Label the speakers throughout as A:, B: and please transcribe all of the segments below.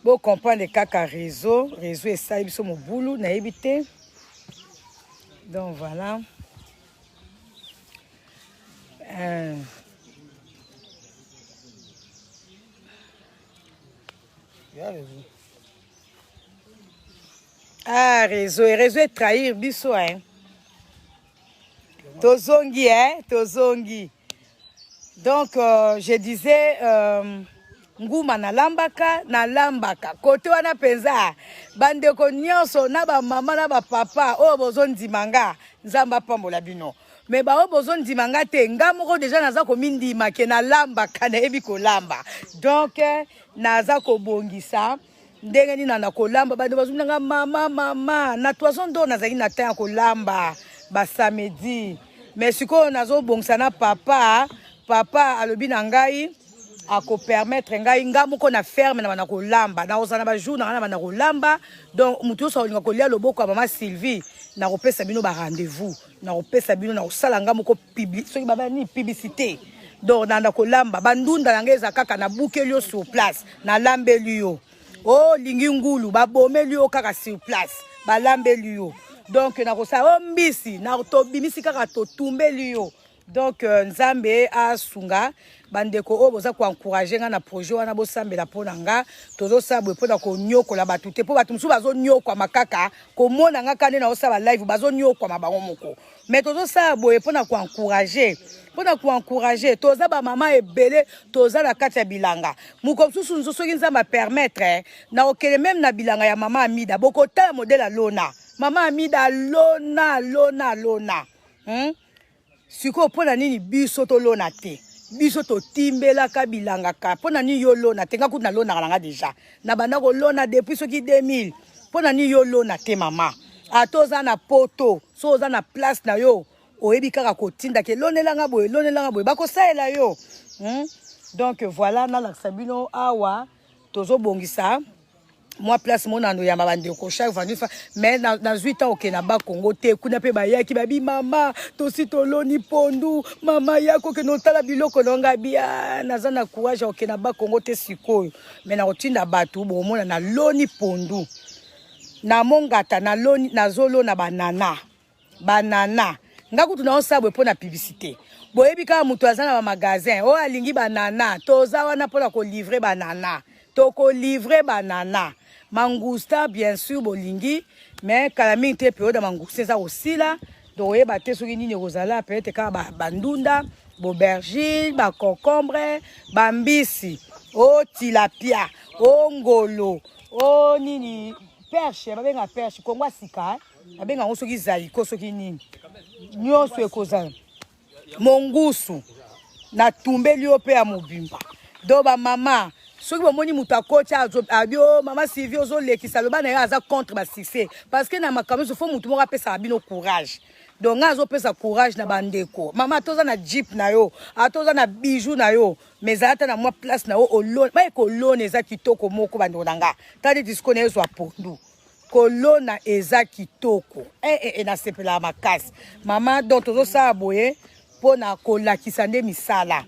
A: Bon, comprendre les caca réseau et ça, ils sont mon boulot, n'a évité. Donc voilà. Ah, réseau est trahir, biso, hein. Tozongi, hein, Tozongi. Donc, je disais, Nguma na lambaka. Kote wana penza, bandeko nyonso, na ba mama, na ba papa, oh, bozon dimanga, nzamba pambola bino. Mais ba oh, bozon dimanga te, nga moko déjà naza ko mindima, ke na lambaka, na ebi ko lamba. Donc, naza ko bongisa, ndenge ni na ko lamba, bande bazum nga mama, na toison do nazaki na temps ko lamba, ba samedi. Mais siko nazo bongisa na papa alobi na ngai ako permettre ngai moko na ferme na bana ko lamba na ozana ba jour na bana ko lamba. Donc mutu so linga ko lia loboko ya mama Sylvie na ko pesa bino ba rendez-vous na ko pesa bino na ko sala moko public soki baba ni publicité. Donc na ko lamba bandunda na ngai za kaka na bukelio sur place na lambeli yo. Oh lingi ngulu ba bomeli yo kaka sur place ba lambeli yo. Donc na ko sa mbisi na to bimisi kaka to tumbeli yo. Donc nzambe asunga bandeko o boza ko encourager nga na projet wana bo sambela pona nga tozo sabwe pona ko nyoko la batute po batu musu bazo nyoko makaka ko mona nga kane na osaba live bazo nyoko mabango moko mais tozo sabwe pona ko encourager toza ba mama ebele toza na kati ya bilanga muko susu nzo soki nzamba permettre na okele même na bilanga ya mama Amida boko ta modèle alona mama Amida lona siko pona nini biso to lona te biso to timbela ka bilanga ka pona ni yo lona te nga kuna lona kalanga déjà na banda ko lona depuis soki 2000 pona ni yo lona te mama atoza na poto so oza na place na yo oyebi kaka kotinda ke lonelanga boye bako saela yo donc voilà na laksa bino awa tozo bongisa moi place mon ando ya mabande ko chaque vendu mais dans 8 ans ok na ba Congo te kuna pe ba yaki babi mama to si to loni pondu mama yako ke no tala biloko longa bia nazana courage ok na ba Congo te sikoyo mais na otinda batu bo mona na loni pondu na mongata na loni na zolo na banana ngaku tuna osabwe pona publicité boyebi ka mutu azana ba magasin o alingi banana toza wana pona ko livrer banana to ko livrer banana mangousta bien sûr bolingi mais kalami te période mangousta ça aussi là donc yeba te soki nini kozala peut-être ka bandunda bobergine ba concombre bambisi o tilapia o ngolo o nini perche babenga perche kongwa sika babenga soki zali ko soki nini nyonso ekozala mongusu na tumbeli ope ya mobimba do ba mama soki bomoni muta kocha abio mama Sylvie ozo lekisa loba na aza contre ba succès parce que na makambo faut mutu moko apesa bino courage donc azo pesa courage na bandeko mama toza na jeep na yo atoza na bijou na yo mais ata na moi place na yo olone ba ekolone eza kitoko moko bandeko nanga tadi disco na yo pondu kolona eza kitoko na sepela makasi mama donc tozo sa boye pona kolakisa nde misala.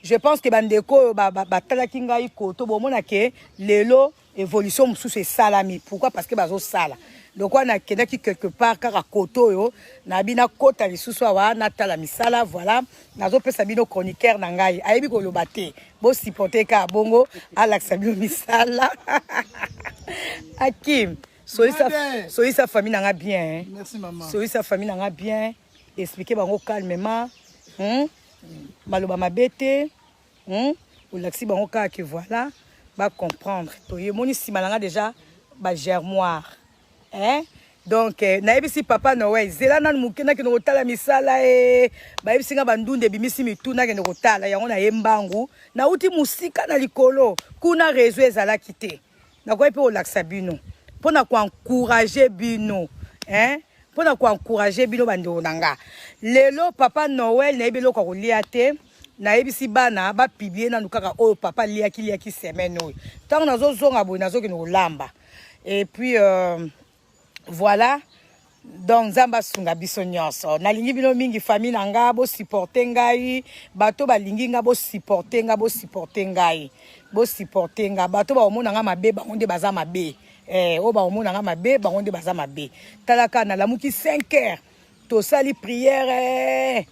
A: Je pense que bandeko batalaki ngai koto bomona ke lelo évolution mususu esalami pourquoi parce que bazo sala donc on a kendaki quelque part kaka koto yo na bina kota lisusu awa na tala misala voilà nazo pesa bino chroniqueur na ngai ayebi ko loba te bo supporter ka bongo alaksa bino misala Hakim soyi sa famille nanga bien
B: merci maman
A: soyi sa famille nanga bien expliquer bango calmement maloba mabete ou l'axi bango ka que voilà va comprendre to yemoni si malanga déjà ba germoire donc na ebisi papa Noël zela na mukena ke no tala misala ba ebisi nga bandunde bimisi mituna ke no tala yango na yembangu na uti musika na likolo kuna réseau ezala kité na ko epe o laksa bino pona ko encourager bino pona ko encourager bino bando nanga lelo papa Noël na ebelo ko lia te na ebisi bana ba publier na nukaka o papa liaki semaine oyo tant nazo zonga boy nazo ke no lamba et puis voilà donc nzambe asunga biso nyonso nalingi bino mingi famille na nga bosupporte ngai bato balingi nga bosupporte nga bosupporte ngai bosupporte nga bato baomona nga mabe bango nde baza mabe oyo baomona nga mabe bango nde baza mabe talaka nalamuki 5 heures tosali priere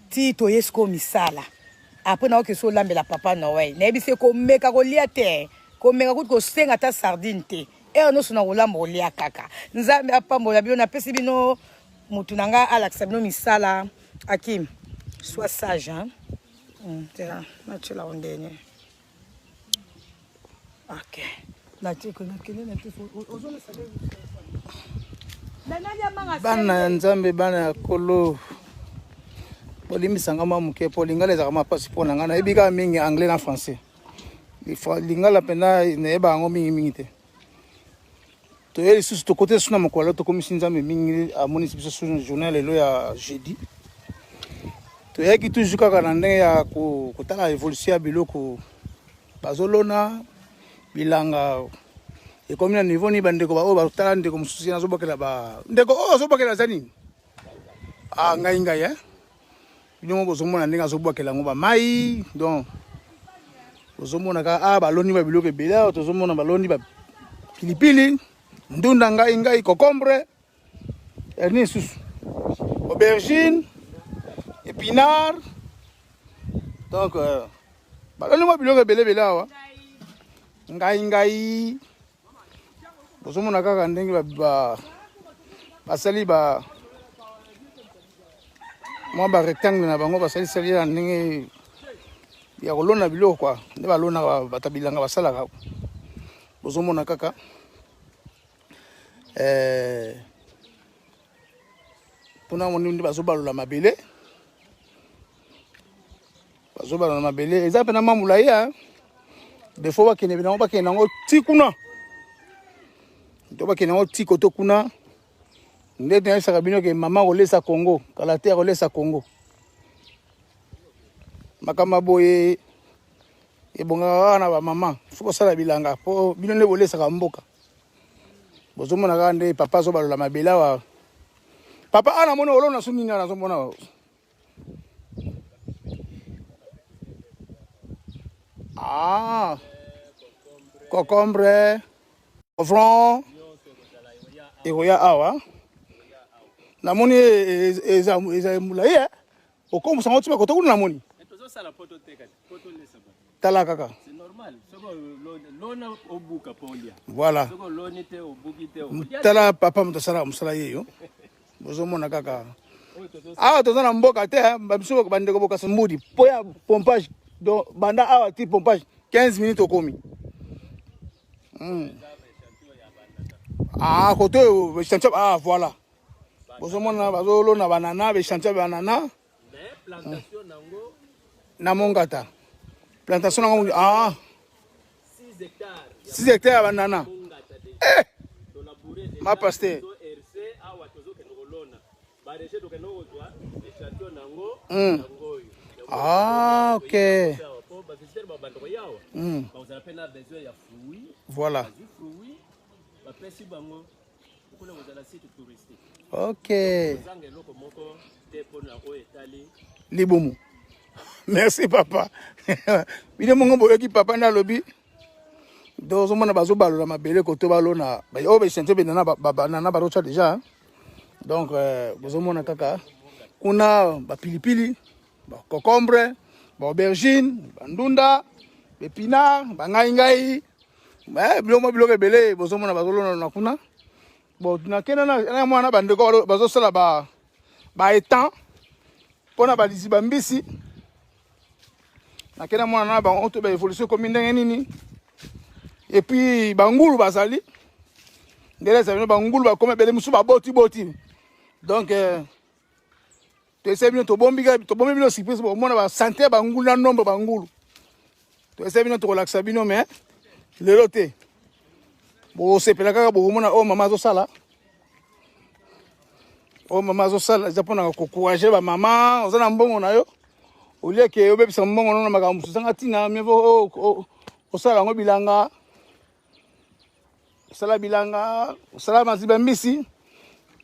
A: ti toyesi ko misala après naoke so olambela papa noel nayebi se komeka kolia te komeka kuti kosenga ata sardine te nyonso na kolamba kolia kaka nzambe apambola bino napesi bino mutu na nga alakisa bino misala akim sois sage tela natyola ondene ok
B: bana ya nzambe bana ya kolo bolimisanga mwa moke po lingala ezalaka mapasi mpo na ngai nayebi kaka mingi anglais na français lingala mpena nayeba yango mingimingi te toye lisusu tokote lisusu na mokolo tokomisi nzambe mingi amonisi biso su journée lelo ya jeudi toyaki toujours kaka na ndenge ya kotala évolution ya biloko bazolona bilanga ekomi na niveau ni bandeko baoyo batala ndeko mosusu nazobokela ndeko oyo azobokela aza nini ngai bino bozomona ndenge azobwakela yango bamai donc bozomona ka baloni ba biloko ebele awa tozomona baloni ba pilipili ndunda ngai cocombre nini susu aubergine épinard donc baloni ba biloko ebele awa ngai bozomona kaka ndenge basali moi ba rectangle na bango basali sali na ndenge ya kolona biloko kwa nde balona batabilanga basalaka bozomona kaka pona moni ndi bazobalola mabele eza pena mamula ya des fois bakene nango ti kuna to bakene nango ti koto kuna nde teyebisaka bino ke mama kolesa Congo kala te kolesa Congo makama boye ebongaka kaka na bamama fo kosala bilanga mpo bino nde bolesaka mboka bozomona kaka nde papa azobalola mabele awa papa namoni olona so nini nazomona cocombre poivron ekoya awa namoni eza mulayi okombosa ngo tiba koto kuna namoni tala kaka voilà tala papa moto asala mosala yeyo bozomona kaka awa toza na mboka te biso bandeko bokasa mbudi po ya pompage donc banda awa ti pompage 15 minutes okomi kote échantillon voilà bozomona bazolona banana échantillon banana na mongata plantation nango 6 hectares ya banana ma pasteur ok voilà ok libumu merci papa bino mongo boyoki papa na lobi dozomona bazobalola mabele koto balona oyo besente banana barotya déjà donc bozomona kaka kuna bapilipili bacocombre baaubergine bandunda bépinard bangai biloko ebele bozomona bazolona na kuna bon nakenda na mwana bandeko bazosala baetan mpona balisi bambisi nakenda mwana na bango to baévolution ekomi ndenge nini epuis bangulu bazali ndeleza bino bangulu bakoma ebele mosusu baboti donc toyese bino tobombi bino surprise bomona basante bangulu na nombre bangulu toyese bino tokolakisa bino mais lelo te bosepela kaka bokomona oyo mama azosala eza mpona kokourage bamama oza na mbongo na yo olieke obebisa mbongo no na makambo mosusu ezanga ntina mieux osala yango bilanga osala maziba mbisi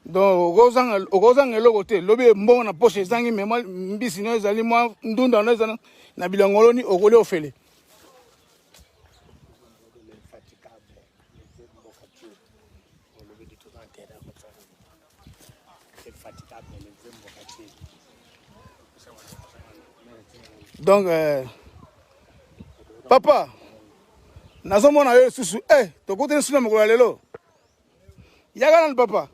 B: donc okozanga eloko te lobi mbongo na poche ezangi mema mbisi no ezali mwa ndunda no ezali na bilangoloni okoli ofele donc papa nazomona yo susu tokutani suna mokolo ya lelo yaka nani papa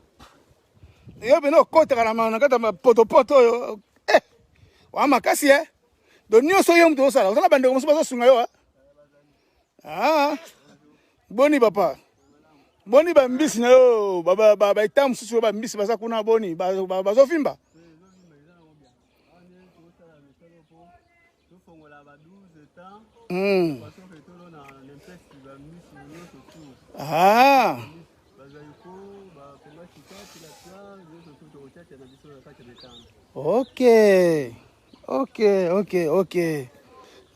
B: yo bino okotaka na kati ya potopoto oyo wa makasi donc nyonso yo mutu osala ozala bandeko mosusu bazosunga yo boni papa boni bambisi na yo baita mosusu oyo bambisi baza kuna boni bazofimba ok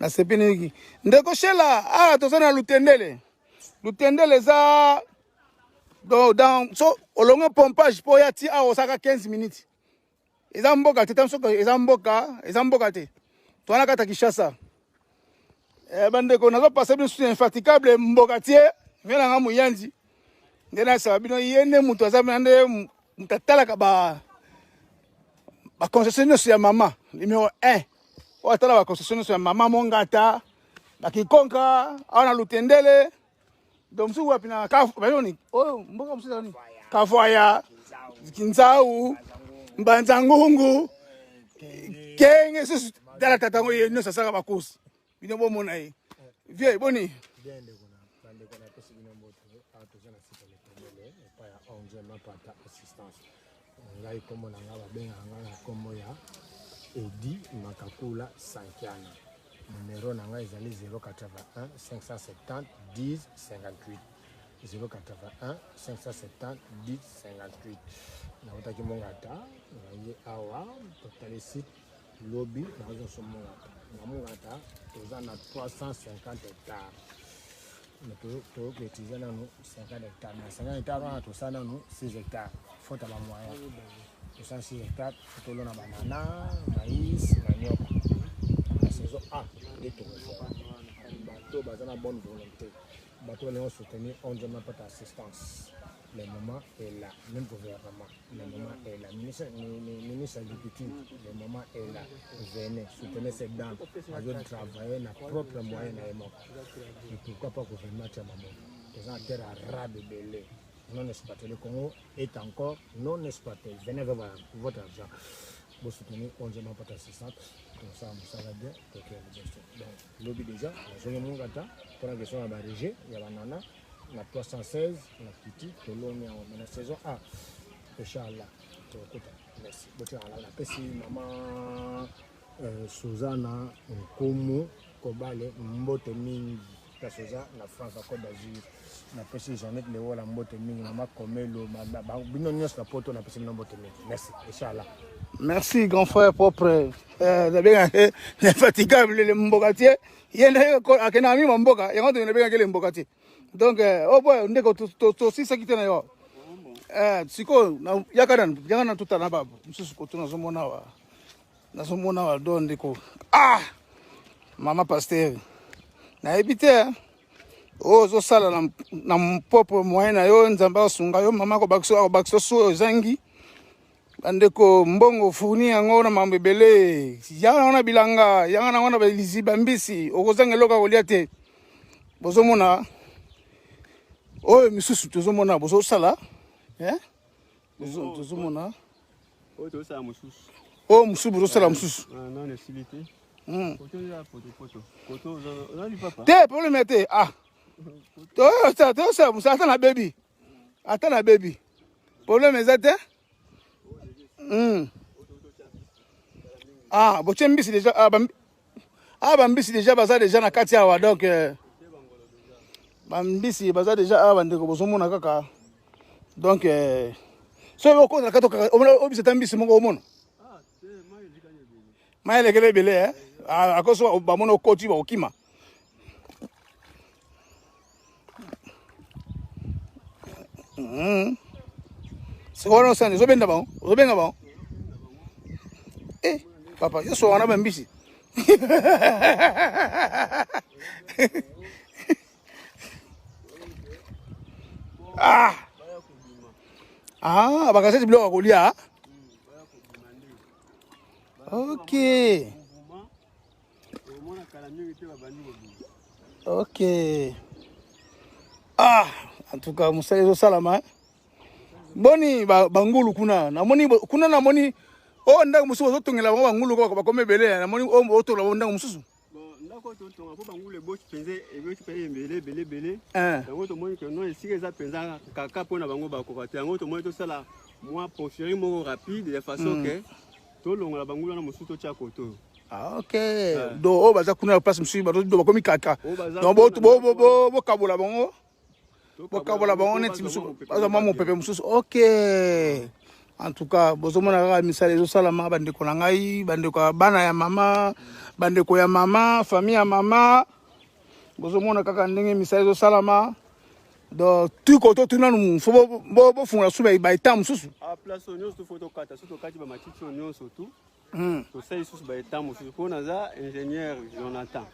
B: nasepini ndeko shela toza na lutendele eza so olongo pompage po ya ti awa osaka 15 minutes eza mboka te eza mboka te towana kata Kinshasa bandeko nazopasa bino susu infatigable mboka tie venanga moyandi nde nasaba bino ye nde mutu aza nde mutu atalaka baconcession nyonso ya mama numéro 1 oyo atala baconcession nyonso ya mama mongata bakikonka awa na lutendele donc mosuku wapi na bayoni oyo mboka mosusu ezani kavwaya kinzau mbanzangungu kenge susu tala tatango ye nyonso asaka bakosi bino bomona ye vie boni
C: ngai kombo na nga babengaka nga na kombo ya Edi Makakula Sankiana. Numero na nga ezali 081 570 10 58 081 570 10 58 naotaki mongata naye awa totali site lobi naozoso mongata na mongata toza na 350 hectares tokoutilisé nanu 50 hectares na 50 hectares wana tosala nanu 6 hectares faute ya bamoyen tosala 6 hectares tolona banana maïs manioko na saison A nde tokofaa bato baza na bonne volonté bato balingo soutenir ondiama pata assistance le moment est là même gouvernement le moment est là ministre de l'agriculture le moment est là venez soutenir cette dame à travailler na propre moyen na émo et pourquoi pas gouvernement tia maman les en terre arabe belé non exploité le Congo est encore non exploité venez avec votre argent pour soutenir ondiama pata assistance donc ça me va bien donc lobby déjà la zone mongata pour la question à barrage il y a banana na 316 na kiti tolonia na saison A inchallah tokota merci botia la pesi mama Suzana Nkomo Kobale mbote mingi ta Suzana na France Côte d'Azur na pesi Jeannette Lewo la mbote mingi mama Komelo bino nyos na poto na pesi mbote mingi merci inchallah.
B: Merci grand frère propre infatigable le mbokatier yende akena mi mboka yango to nebeka kele mbokatier donc boy ndeko to si sakite na yo siko na yakana tuta na baba msusu ko tunazomona wa don ndeko mama pasteur na ebite zo sala na propre moyen na yo nzamba sunga yo mama ko bakso so zangi bandeko mbongo funi yango na mambo ebele yanga na bilanga yanga na wana balizi bambisi okozanga loka kolia te bozomona oyo misusu tozomona bozosala tozomona
D: oyo tozosala mosusu
B: oyo mosusu bozosala mosusu
D: non esilite koto ya poto koto ozali papa
B: te problème te tozosala mosusu ata na baby problème eza te botie mbisi déjà bambisi déjà baza déjà na kati awa donc bambisi baza déjà awa bandeko bozomona kaka donc so okonza na kati obisa ta mbisi moko omona mai elekele ebele akoso bamona okoti bakokima C'est quoi ça? Ils ont bien d'abord. Ils ont bien d'abord. Eh, papa, je suis en train de Ah! Ah, bah, c'est bloc à Golia. Ok. Ok. Ah, en tout cas, Moussa les Salama. Boni, Bangulu kuna. Namoni, kuna namoni. Oh, nda musu ozotongela bango bangulu ko bakome belé namoni otola bonda mususu.
D: Ndako totonga po bangulu bochi penze eboti pe belé.
B: Eh.
D: Yango to moni que non ici eza penza kaka pona bango bakoko te. Yango to moni to sala moi porcherie moko rapide de façon que to longola bangulu na mususu to tia koto.
B: Ah ok. Do o baza kuna place mususu do bakomi kaka. Donc bo kabola bango. Bo kabola bango neti mususu. Baza mamo pepe mususu. Ok. En tout cas, bozomona misala ezosalama bandeko na ngai, bandeko bana ya mama, bandeko ya mama, famille ya mama. Bozomona kaka ndenge misala ezosalama. Donc tout koto tunanu fo bo fungula sube ba etam mususu.
D: A place onyo to photo kata, surtout kati ba matiti onyo surtout. To sai susu ba etam mususu ko naza ingénieur Jonathan.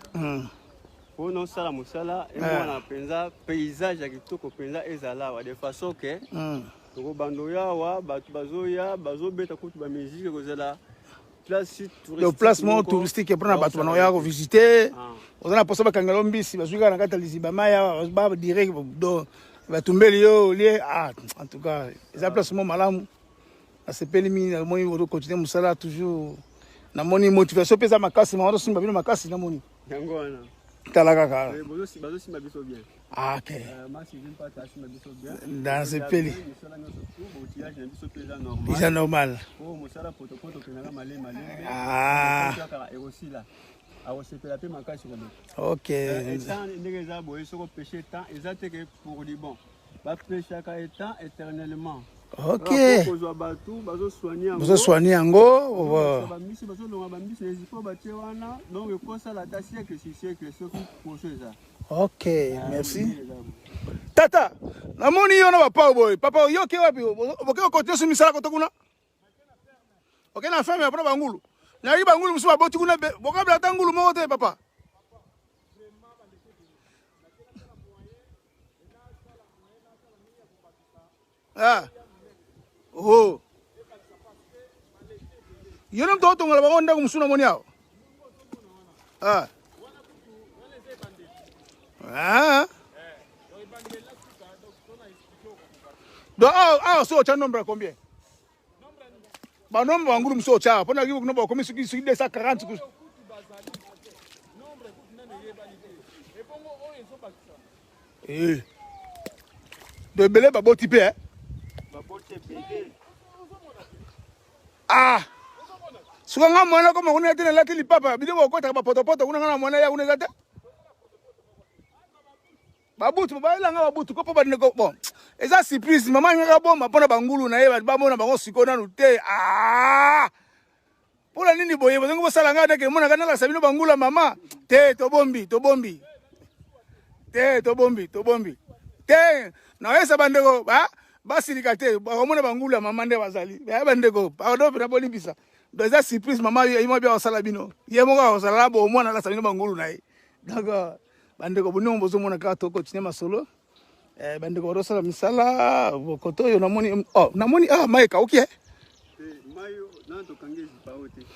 D: Pour nous sala musala et moi na penza paysage ya kitoko penza ezala wa de façon que Toko bandoya wa batu bazoya bazobeta kutu ba musique kozela place touristique. Le
B: placement touristique pour na batu banoya ko visiter. Ozana posa ba kangalo mbisi bazuka na kata liziba maya ba direct do batumbeli yo lié en tout cas les placements malamu. A se pelimi na moni wodo continuer musala toujours na moni motivation pesa makasi ma wodo simba bino makasi na moni.
D: Yango wana.
B: Talaka ka.
D: Bazo simba biso bien.
B: Ah ok.
D: Dans
B: ce pays. Déjà normal. Ah. Ok. Ok. Vous soignez en go. Ok, merci. Tata, namoni yo na papa boy. Papa yo ke wapi? Boke ko sur misala ko tokuna. Ok na femme après bangulu. Na yi bangulu musu ba boti kuna boka bla tangulu mo te papa. Ah. Oh. Yo no to ngala bango ndangu musu na moni yao. Ah. Ah. Donc, so tu as nombre combien? Bah nombre en groupe so tu as. Pendant que vous n'avez pas commis ce qui 240. Eh. De belé babo type hein. Ah. Souvent moi comme on est là que papa, bidé ko ta poto kuna ngana mwana ya uneza te. Babutu ba nga babutu ko pa ndeko bon eza surprise mama ngaka bomba pona bangulu na ye ba mona bango sikona nute pona nini boye bazongo bosala nga te ke mona kana la sabino bangula mama te to bombi te na esa bandeko ba silika te ba mona bangula mama nde bazali ba bandeko pardon na bolimbisa donc eza surprise mama ye mo bia osala bino ye mo ka osala bo mona la sabino bangulu na ye d'accord bandeko bono bozomona ka to continuer masolo bandeko rosala misala bokoto yo namoni namoni maika okay
D: mayo na to kangezi pa ote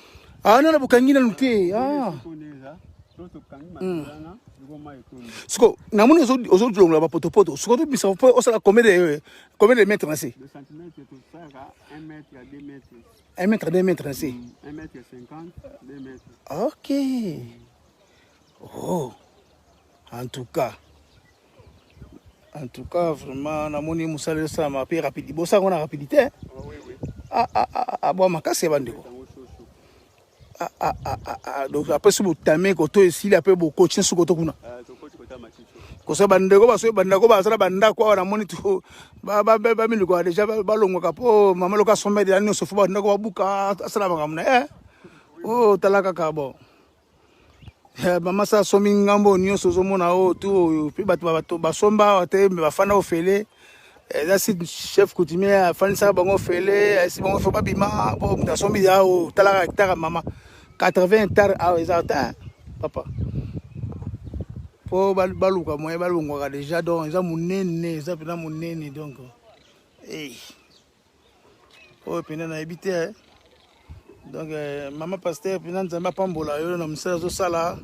B: na bukangina nuti
D: to kangi manana ngo mayo to
B: siko namoni ozodulonga ba poto siko to bisa osala combien de mètres na c'est
D: 2 cm to saka 1 mètre à 2 mètres
B: 1 mètre à 2 mètres c'est
D: 1 mètre 50 2 mètres
B: ok oh en tout cas vraiment namoni musala ça m'a payé rapide bossa on a rapidité
D: oui
B: bon makasi bandeko donc après si vous tamé koto ici après beaucoup coaching sur koto kuna
D: to coach kota machicho
B: ko sa bandeko baso bandako basala bandako wana moni to ba miliko déjà balongo kapo mama loka sommet de l'année sofa bandako babuka asala bangamna oh talaka ka bon mama sa somi ngambo nyonso zomona o tu pe bato basomba te bafana ofele eza si chef coutumier afanisaka bango fele asi bango fo babima po mutu asombi awa talaka hectare mama 80 hectare awa eza ta papa po baluka moye balongwaka déjà donc eza monene eza mpena monene donc oyo mpena nayebi te donc mama paster mpena nzambe apambola yo na mosala azosala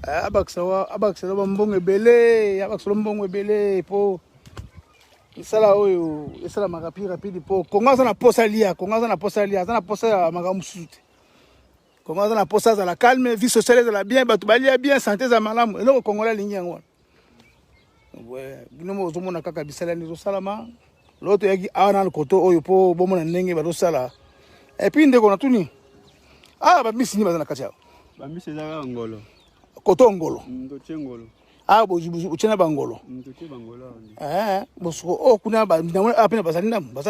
B: abakisela bambongo ebele abakisela mbongo ebele po esala oyo esalamaka rapide po kongo aza na posa lia kongo aza na posa lia aza na posa ya makambo mosusu te kongo aza na posa azala calme vie sociale ezala bien bato balia bien santé eza malamu eloko kongola alingi yango wana bino mo ozomona kaka bisalani ezosalama loko toyaki awa na koto oyo mpo bomona ndenge bazosala epuis ndeko na tuni bambisi nini baza na kati awa
D: bambisi ezaka ngolo
B: koto ngolo
D: ndotie ngolo
B: botiena bangolo
D: ndotie bangolo
B: bosoko kuna apena bazali ndambo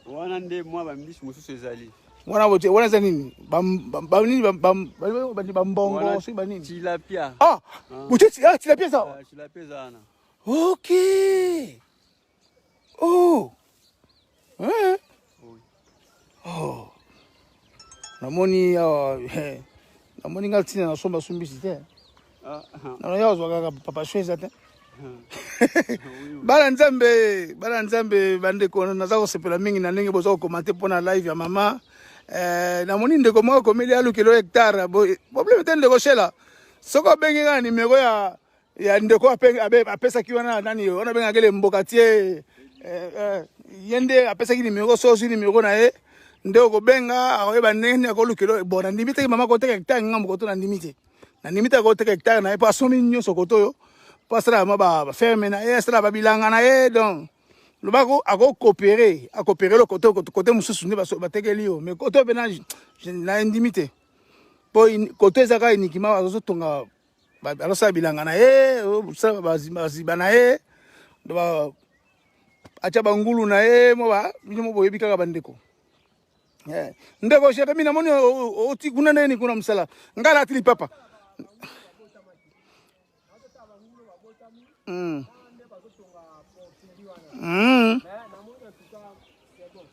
D: wana nde mwa bambisi mosusu ezali
B: wana eza nini bambongo soki banini
D: tilapia
B: tilapia eza
D: tilapia eza wana
B: ok namoni awa namoni nga ntina nasomba sumbisi te nanoya ozwa kaka papa sho eza te bana nzambe bandeko naza kosepela mingi na ndenge boza kokomante mpona live ya mama namoni ndeko moko komeli alukelo hectare probleme te ndeko shela soki obengi kaka nimero ya ndeko apesaki wana nani wana bengaki le mboka tie ye nde apesaki nimero so ozwi nimero na ye nde okobenga akoyeba ndenge nini akolukelo bon nandimi teki mama koteka hectare ngambo koto nandimi te nandimi te akoteka hectare na ye mpo asomi nyonso koto oyo mpo asala ma baferme na ye asala babilanga na ye donc lobako akokopere lo kote mosusu nde batekeli yo mais kote mpe na ndimi te mpo kote ezaka unikima azotonga alosala bilanga na ye osala baziba na ye atya bangulu na ye bino mo boyebi kaka bandeko ndeko shekemi namoni oti kuna neni kuna mosala ngai alatili papa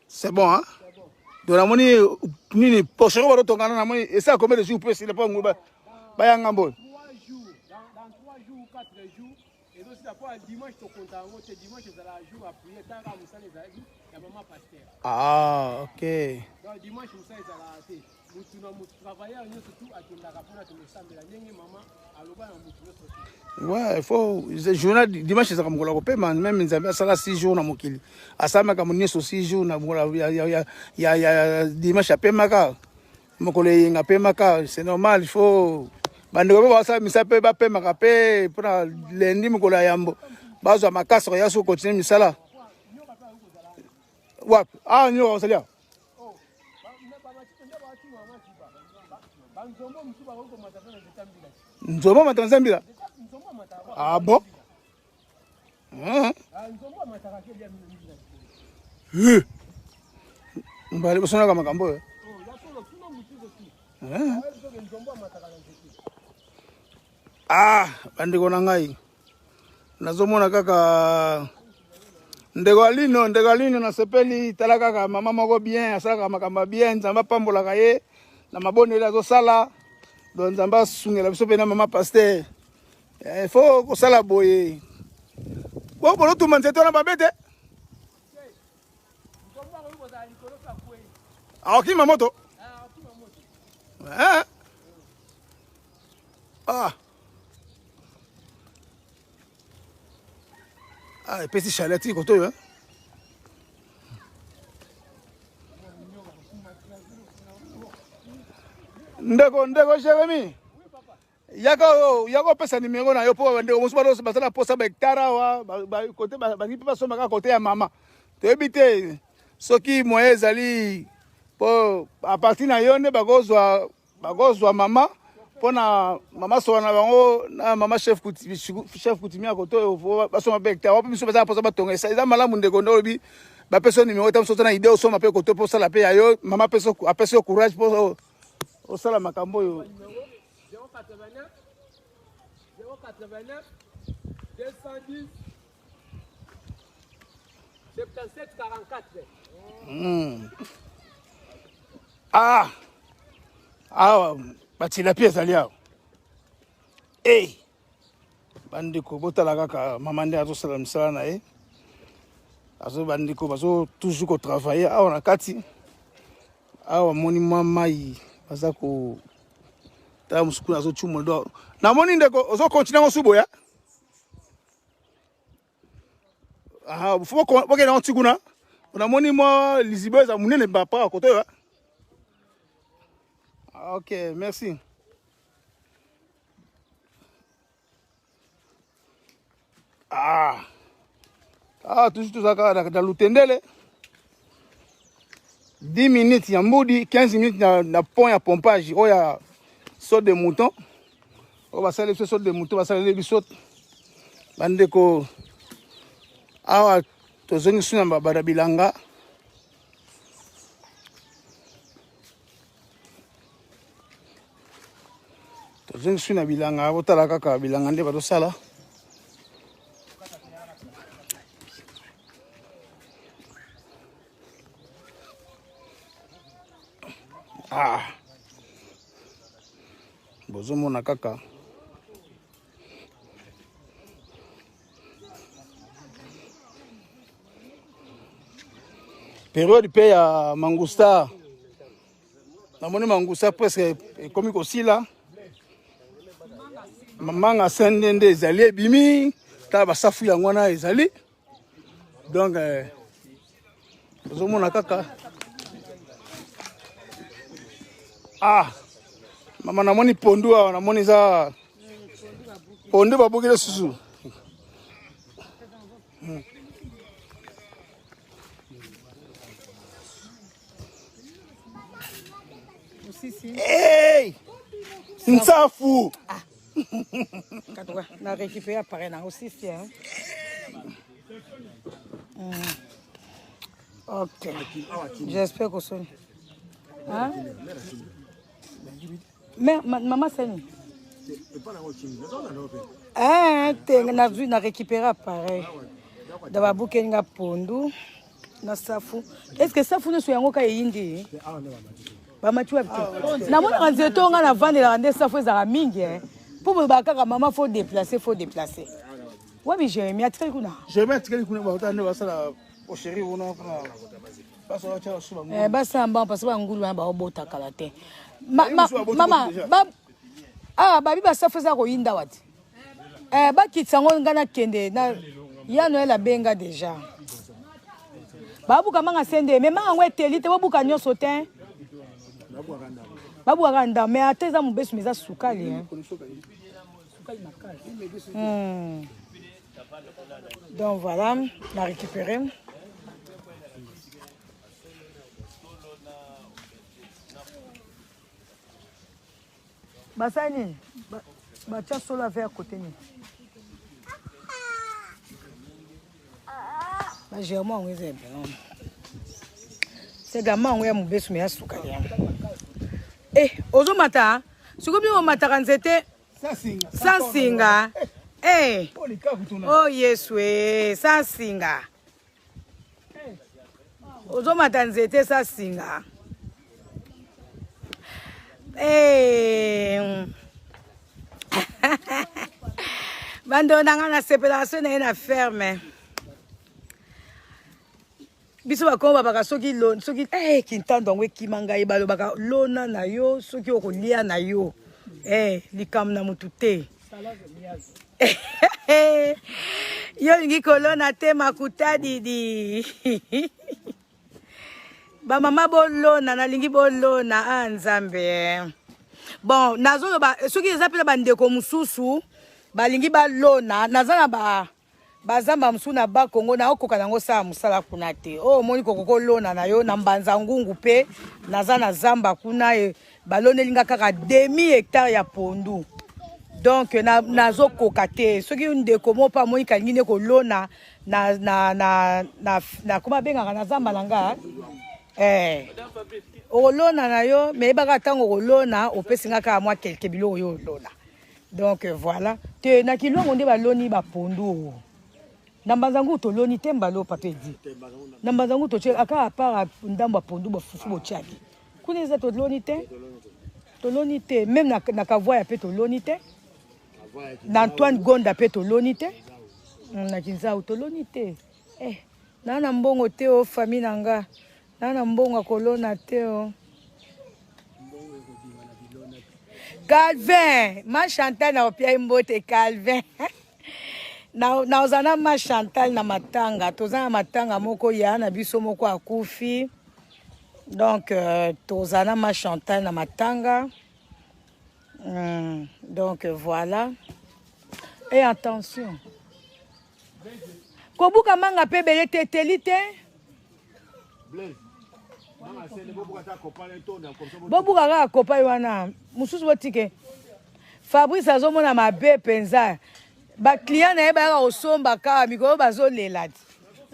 B: c'est bon hein donc namoni nini pochero balotongana namoni esala combien de jours mpe esila mpo ngulu bayanga mboyo ok ouais faut journée dimanche ezaka mokolo kopema même nzambe asala 6 jours na mokili asalamaka nyonso 6 jours na mokolo ya dimanche apemaka mokolo eyenga apemaka c'est normal il faut bandeko mpe basala misala mpe bapemaka mpe mpona lendi mokolo ya yambo bazwa makasi koya so continue misala wapi nyoka basalia nzombo mataka nzambila bon mbali bosonaka makambo oyo bandeko na ngai nazomona kaka ndeko alino nasepeli tala kaka mama moko bien asalaka makambo bien nzambe apambolaka ye na maboneli azosala don nzambe asungela biso mpe na mama paster fo kosala boye bolotuma nzete wana babe te aokima moto epesi chaleti koto oyo ndeko Jeremi yaka opesa nimero na yo mpo bandeko mosusu basala posa bahectare awa bangi mpe basomaka kote ya mama toyebi te soki moyen ezali mpo apartir na yo nde bakozwa mama mpona mama sola na bango na mama chef coutumier koto oyo basoma mpe hectare wapo biso basala posa batonga eza malamu ndeko nde olobi bapesa yo nimero ta mosusu na ide osoma mpe koto mpo osala mpe ya yo mama apesa yo courage mpo osala makambo oyo 089 210 Ah, batilapi ezali awa. Hey, bandeko botala kaka mama nde azosala misala na ye. Bandeko bazo toujours ko travailler awa na kati. Awa moni mai baza ko ta musukuna zo chumo ndo. Na moni ndeko ozo continue ngosubo ya. Ah, faut que na ntikuna. On moni mo Lisibeza munene ba pa koto ya. Ok, merci. Toujours tout ça dans l'Utendele. 10 minutes, il y a 15 minutes, na pont à pompage. Il y a saut de mouton. On va saler saut de mouton, on va saler les saut. Bandeko. Ah, tozongi suna babara bilanga. Tozongi suna bilanga, botala kaka bilanga nde bato sala. Bozomona kaka. Période pe ya mangousta. Namoni mangousta presque comme kosila. Manga sendende ezali ebimi, ta basafu yango na ezali. Donc bozomona kaka. Mama namoni pondu awa namoni za pondu babukile susu. Hey! Nsafu!
A: On a récupéré pareil là aussi c'est hein. Ok. J'espère que ça. Hein? Mais maman c'est nous. On a récupéré pareil. D'abord bouquet pondu na safu. Est-ce que safu ne soit yango yindi? Bamatu abite. Na mona nzeto nga na vendre la rende safu za mingi hein. Pour bakaka maman faut déplacer. Ouais mais j'ai mis atikali kuna.
B: J'ai mis atikali kuna ba otande basala au chéri ona kuna. Basa wacha suba ngulu.
A: Basa mba parce que ngulu ba obota kala te. Mama babi basafu za ko yinda wati. Ba kitsango ngana kende na yano ela benga déjà. Babu kama sende mais manga ngweteli te babuka nyoso te. Babu aganda mais ateza mubesu meza sukali hein. Donc voilà, on a récupéré. Basani, bacha solo vers côté ni. Ba germain on est bien. C'est gamin on est mubesu meza sukali. Ozo mata, sukubi o mata kanzete Sansinga. Oh Yesu, Sansinga. Ozo matanzete Sansinga. Bando nanga na séparation na ferme. Biso bakomba baka soki kintando ngwe kimanga ibalo baka lona na yo soki okolia na yo. Likam na mutute. Yo lingi kolona te makuta didi. Ba mama bolona na lingi bolona Nzambe. Bon, nazo ba soki ezapela bandeko mususu ba lingi ba lona nazana bazamba musuna ba Kongo na okoka nango sa musala kuna te. Moni kokoko lona na yo na mbanza ngungu pe nazana zamba kuna balone linga kaka demi hectare ya pondu. Donc nazo kokate soki ndeko mo pa moi kalingine ko lona na kuma benga na zamba langa olona na yo mais baka tango olona opesinga ka moi quelque bilo yo olona. Donc voilà te na kilongo nde baloni ba pondu. Nambanzangu toloni te mbalo papa edi. Nambanzangu to aka apara ndamba pondu ba fufu bochaki. Kuna eza toloni te? Toloni te, même na kavoya pe toloni te. Na Antoine Gonda pe toloni te. Na kinza toloni te. Na mbongo te o famille nanga. Na mbongo kolona te o. Calvin, ma Chantal na opia mbote Calvin. Na ozana ma Chantal na matanga, tozana matanga moko ya na biso moko akufi. Donc tozana ma Chantal na matanga. Donc voilà. Et attention. Kobuka manga pe bele tetelite. Bobuka ga kopa wana. Mususu botike. Fabrice azomona mabe penza. Ba client na ba osomba ka mikolo bazolela.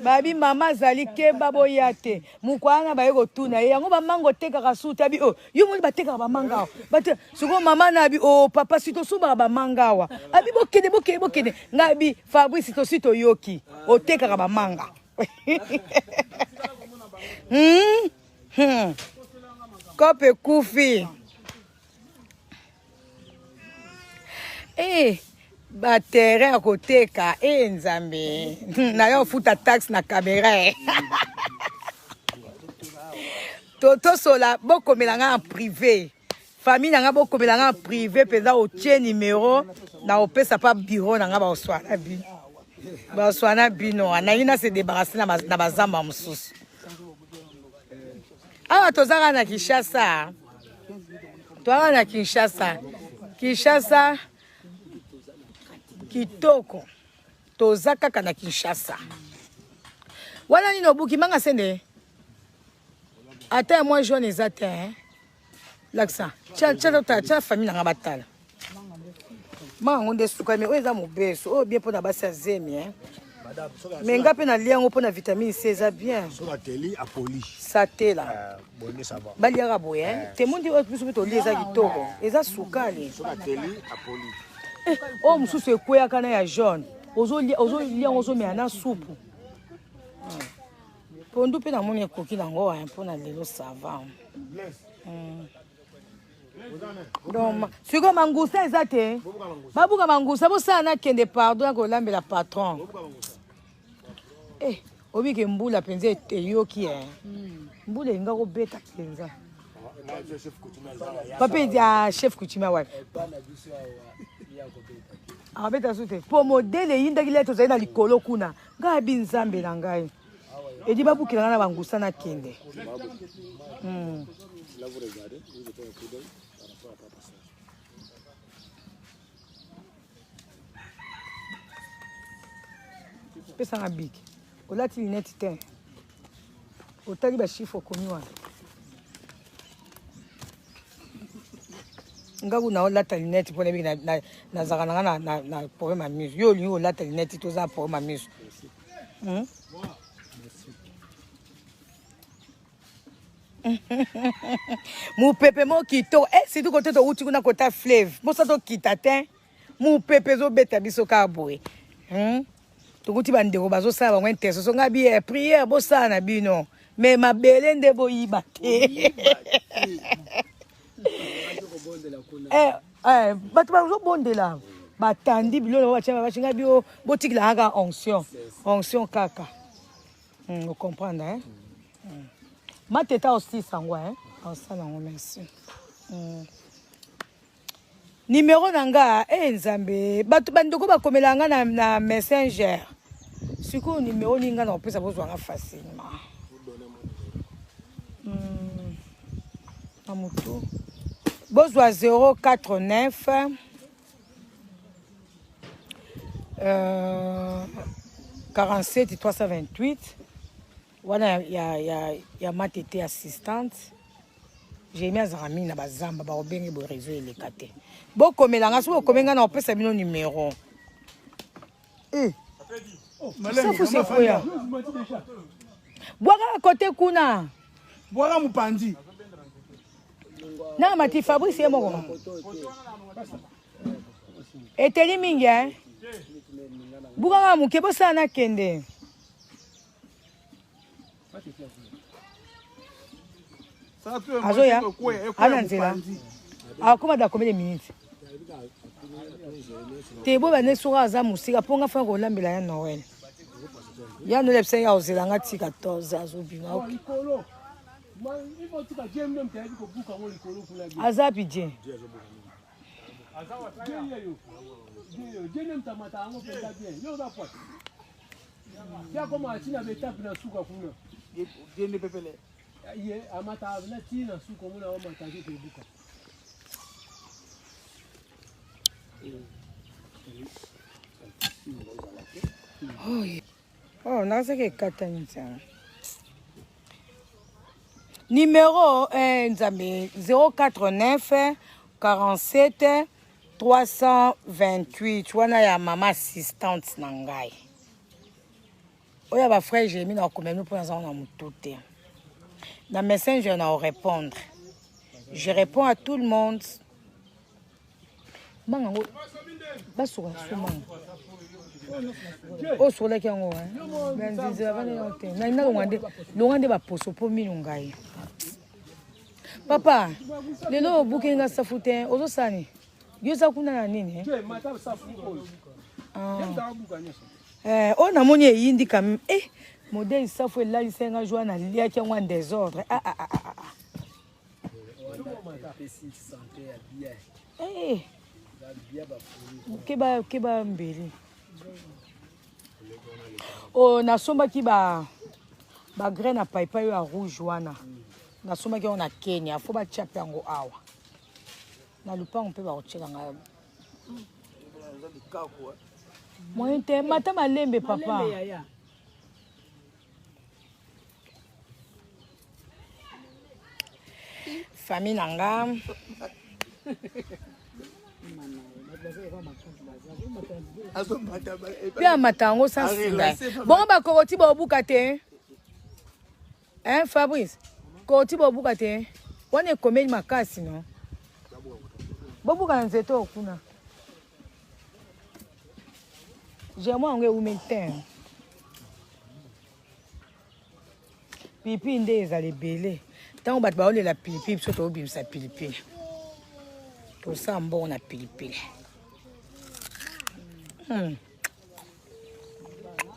A: Babi mama zali keba boyate. Mukwana ba yego tuna yango ba mango teka kasuta bi oh yo mo ba teka ba manga. But suko mama na bi oh papa sito suba ba manga wa. Abi bokede ngabi Fabrice sito yoki. O teka ba manga. Kope kufi. Ba terrain à côté ka nzambe. Na yo futa tax na caméra. Toto sola boko melanga en privé. Famille nanga boko melanga en privé pesa o tie numéro na opesa pa bureau nanga ba oswana bi. Ba oswana bino anaina se débarrasser na bazamba mususu. Awa tozaka na Kinshasa. Toaka na Kinshasa. Kinshasa kitoko. Tozaka kana Kinshasa. Wana nino buki manga sende. Ata moi jaune ezate hein. L'accent. Tcha famille na batala. Manga ngonde suka me oza mobeso. Oh bien pour na basa zemi hein. Mais ngape na liango pour na vitamine C ça bien.
C: Sur la télé à poli.
A: Ça té là.
C: Bonne ça va.
A: Baliara boye hein. Te mundi o plus to leza kitoko. Eza sukali.
C: Sur la télé à poli.
A: Oh mususu ekweya kana ya jaune. Ozo lia ozo me na soupe. Pondu pe na moni ekoki nango hein pour na lelo ça va. Donc siko mangusa ezate. Babuka mangusa bo sana kende pardon ko lambela patron. Obi ke mbula penze eyoki hein. Mbula inga ko beta penza. Papa dia chef coutumier wa. Abeta soute. Po modele yinda kileto zaina likolo kuna. Ngabi nzambe na ngai. Edi babukila na bangusa na kende.
C: Là vous regardez, vous jetez un coup d'œil par rapport à Papa Serge.
A: Pesa na big. Olati lunette te. Otali ba chiffre komi wana. Ngabu na olata lunette pour les na zakana na problème à mise. Yo lui olata lunette to za problème à mise. Mu pepe mo kito c'est tout côté to uti kuna kota fleuve. Mo sa to kitatin. Mu pepe zo beta biso ka boy. Tokuti bandeko bazo sala ba nteso so ngabi prière bo sana bino. Mais ma belende bo yibate. Batu bazo bondela. Batandi bilo ba chama ba chinga bio botikila anga onction kaka. Vous comprenez hein? Ma tête aussi sangwa hein. Ça non merci. Numéro nanga nzambe batu bandoko bakomelanga na messenger. Siko numéro ninga na opesa bozwanga facilement. Amuto. Bozwa 049 47 328. Voilà, il y a ma tété assistante. J'ai mis à Zami na bazamba ba obengi bo réseau les kate. Boko melanga so ko menga na opesa bino numéro. Ça faut se foya. Boaka côté kuna.
B: Boaka mupandi.
A: Na mati Fabrice moko. Eteli mingi hein. Bukanga muke bosa na kende. Azoya. Ananzela. Comment dans combien de minutes? Te bo bane soka za musika ponga fa ko lambela ya Noël. Ya no lepse ya ozelanga ti 14 azobima. Azapi je. Oh, non, c'est que numéro 089 47 328. Tu vois, il y a maman assistante nangai. Oya ba frère j'ai mis dans combien nous pour l'instant on a mutoté. Dans Messenger on a répondre. Je réponds à tout le monde. Mango ba sur mango. Oh sur la kango hein. Ben disait avant de monter. Na ina longande ba poso po minungai. Papa, lelo bukinga safute ozo sani. Yo sakuna na nini? On a moni yindi kam modèle ça faut là il s'enga joie na lia qui en désordre keba mbeli oh na somba ki ba graine à paipai à rouge wana na somba ki on a Kenya faut ba chape yango awa na lupa on peut ba otchela nga moi te mata malembe papa famille nanga pia matango sans singa bon ba kokoti ba buka te hein Fabrice kokoti ba buka te wana komeni makasi no bobuka nzeto okuna j'aimerais un women pipi nde ezali belé tant bato baolela la pipi so to obimisa pipi to sa mbongo na pipi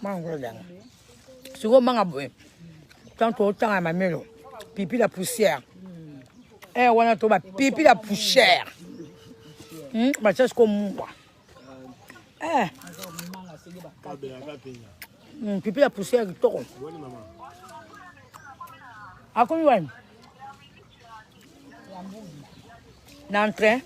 A: mango danga siko manga boy tant to tanga mamelo pipi la poussière wana to ba pipi la poussière ba chasse comme moi pipi la poussière kitoko ako ni n'entrée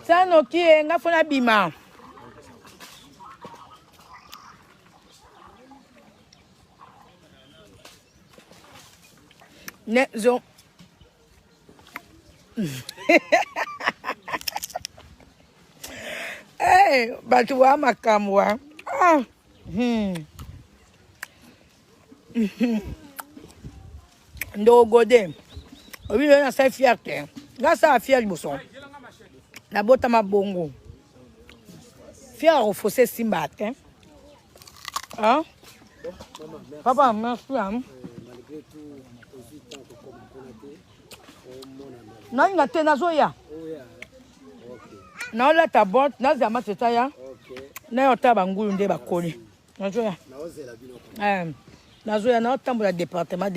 A: ça no ki nga fona bima ne zo batu wa makamwa ndogode obi na sa fierté grâce à fier liboso na bota mabongo fier au fossé simba hein papa merci malgré tout aussi tant que comme on a été na zoya na la tabot na zama tetaya na yota bangulu nde bakoli na zoya na zoya na tambola département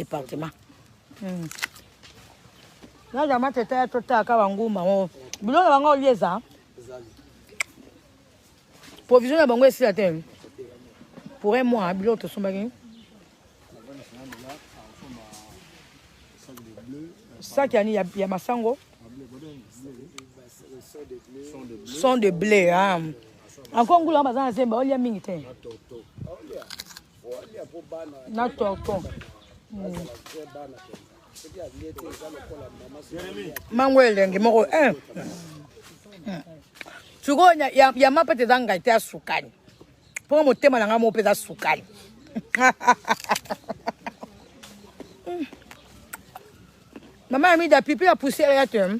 A: na zama tetaya tota ka banguma o bilo na bango lieza provision na bango esi la terre pour un mois bilo to sombaki sac ya masango sont de blé encore ngula bazana zemba olia mingi te na toto mango elenge moko tuko ya mapete zanga ite asukani po motema nanga mo peza sukani Maman a mis de la pipi à poussière à terme.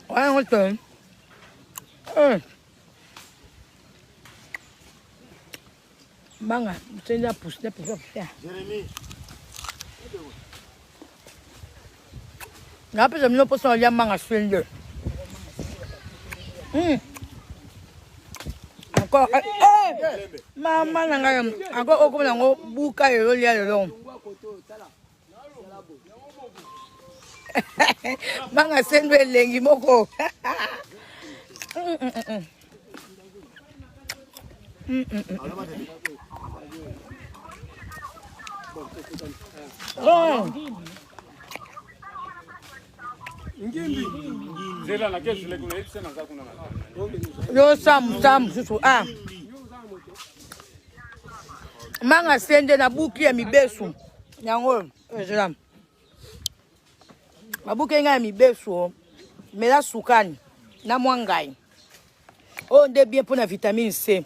A: Ouais, on tourne. Manga, c'est la poussière.
C: Jérémy.
A: Na pesa mino poso ya manga swende. Encore mama nanga encore oko nango buka yelo lia lelo. Manga swende lengi moko. Yo sam susu manga sende na buki ya mibesu yango ejam mabuki nga ya mibesu mela sukani na mwangai o nde bien pour la vitamine C.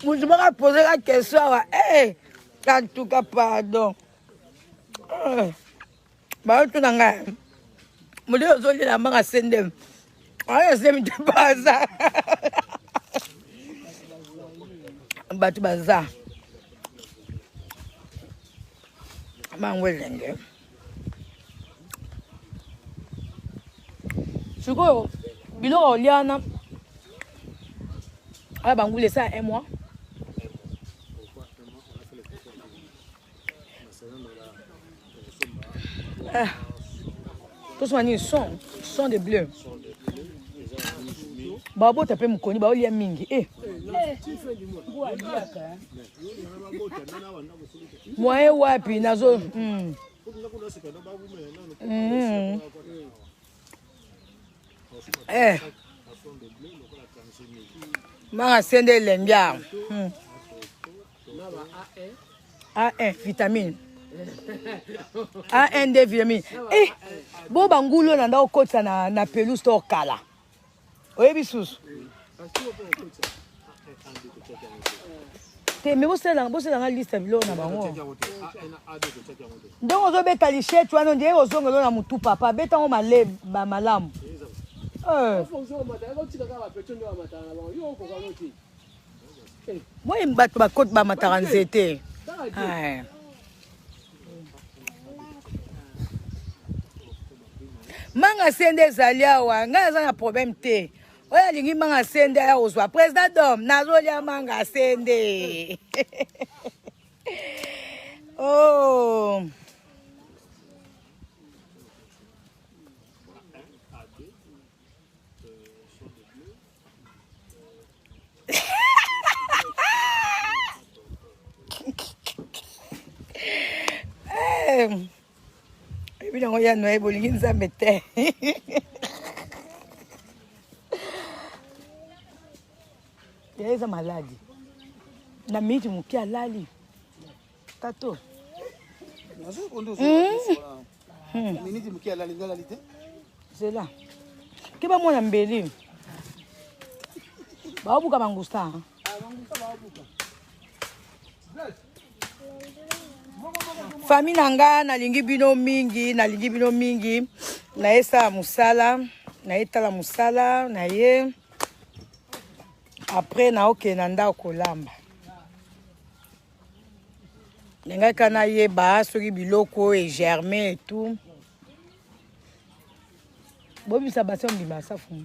A: Je me poser la question. En tout cas, pardon. Bah, tu n'as pas. Je dis aux autres, la main à sender. Ah, c'est un bazar. Bah, tu bazar. Man, well, je crois, bilo Liana. Ah, ben, vous laissez ça un mois. Tous les sont des bleus. Babo, tu peux me connaître, Babo, il y a mingi. Moi, wapi, nazo. Manga sende lengia. A1 vitamine. A1 de vitamine. Bo bangulo nanda okotsa na pelouse to kala. Oyebi susu. Te me bosse la liste bilo na bango. Donc ozo beta lichet tu ano ndiye ozo ngelo na mutu papa beta ngo male ba malamu. Moi mbato ba kote ba matara nzete. Manga sende zalia wa nga za na problème te. Oya lingi manga sende ya ozwa président dom nazolia manga sende. Oh. Et puis on y a Noé Bolingin ça mettait. Il y a des maladies. Na miti muki alali. Tato. C'est là. Qui va moi mbeli? Ba obuka mangusta. Famille nanga nalingi bino mingi na esa musala na etala musala na ye après na okena nda kolamba nenga kana ye ba soki biloko et germer et tout bobi sa baso mbima safu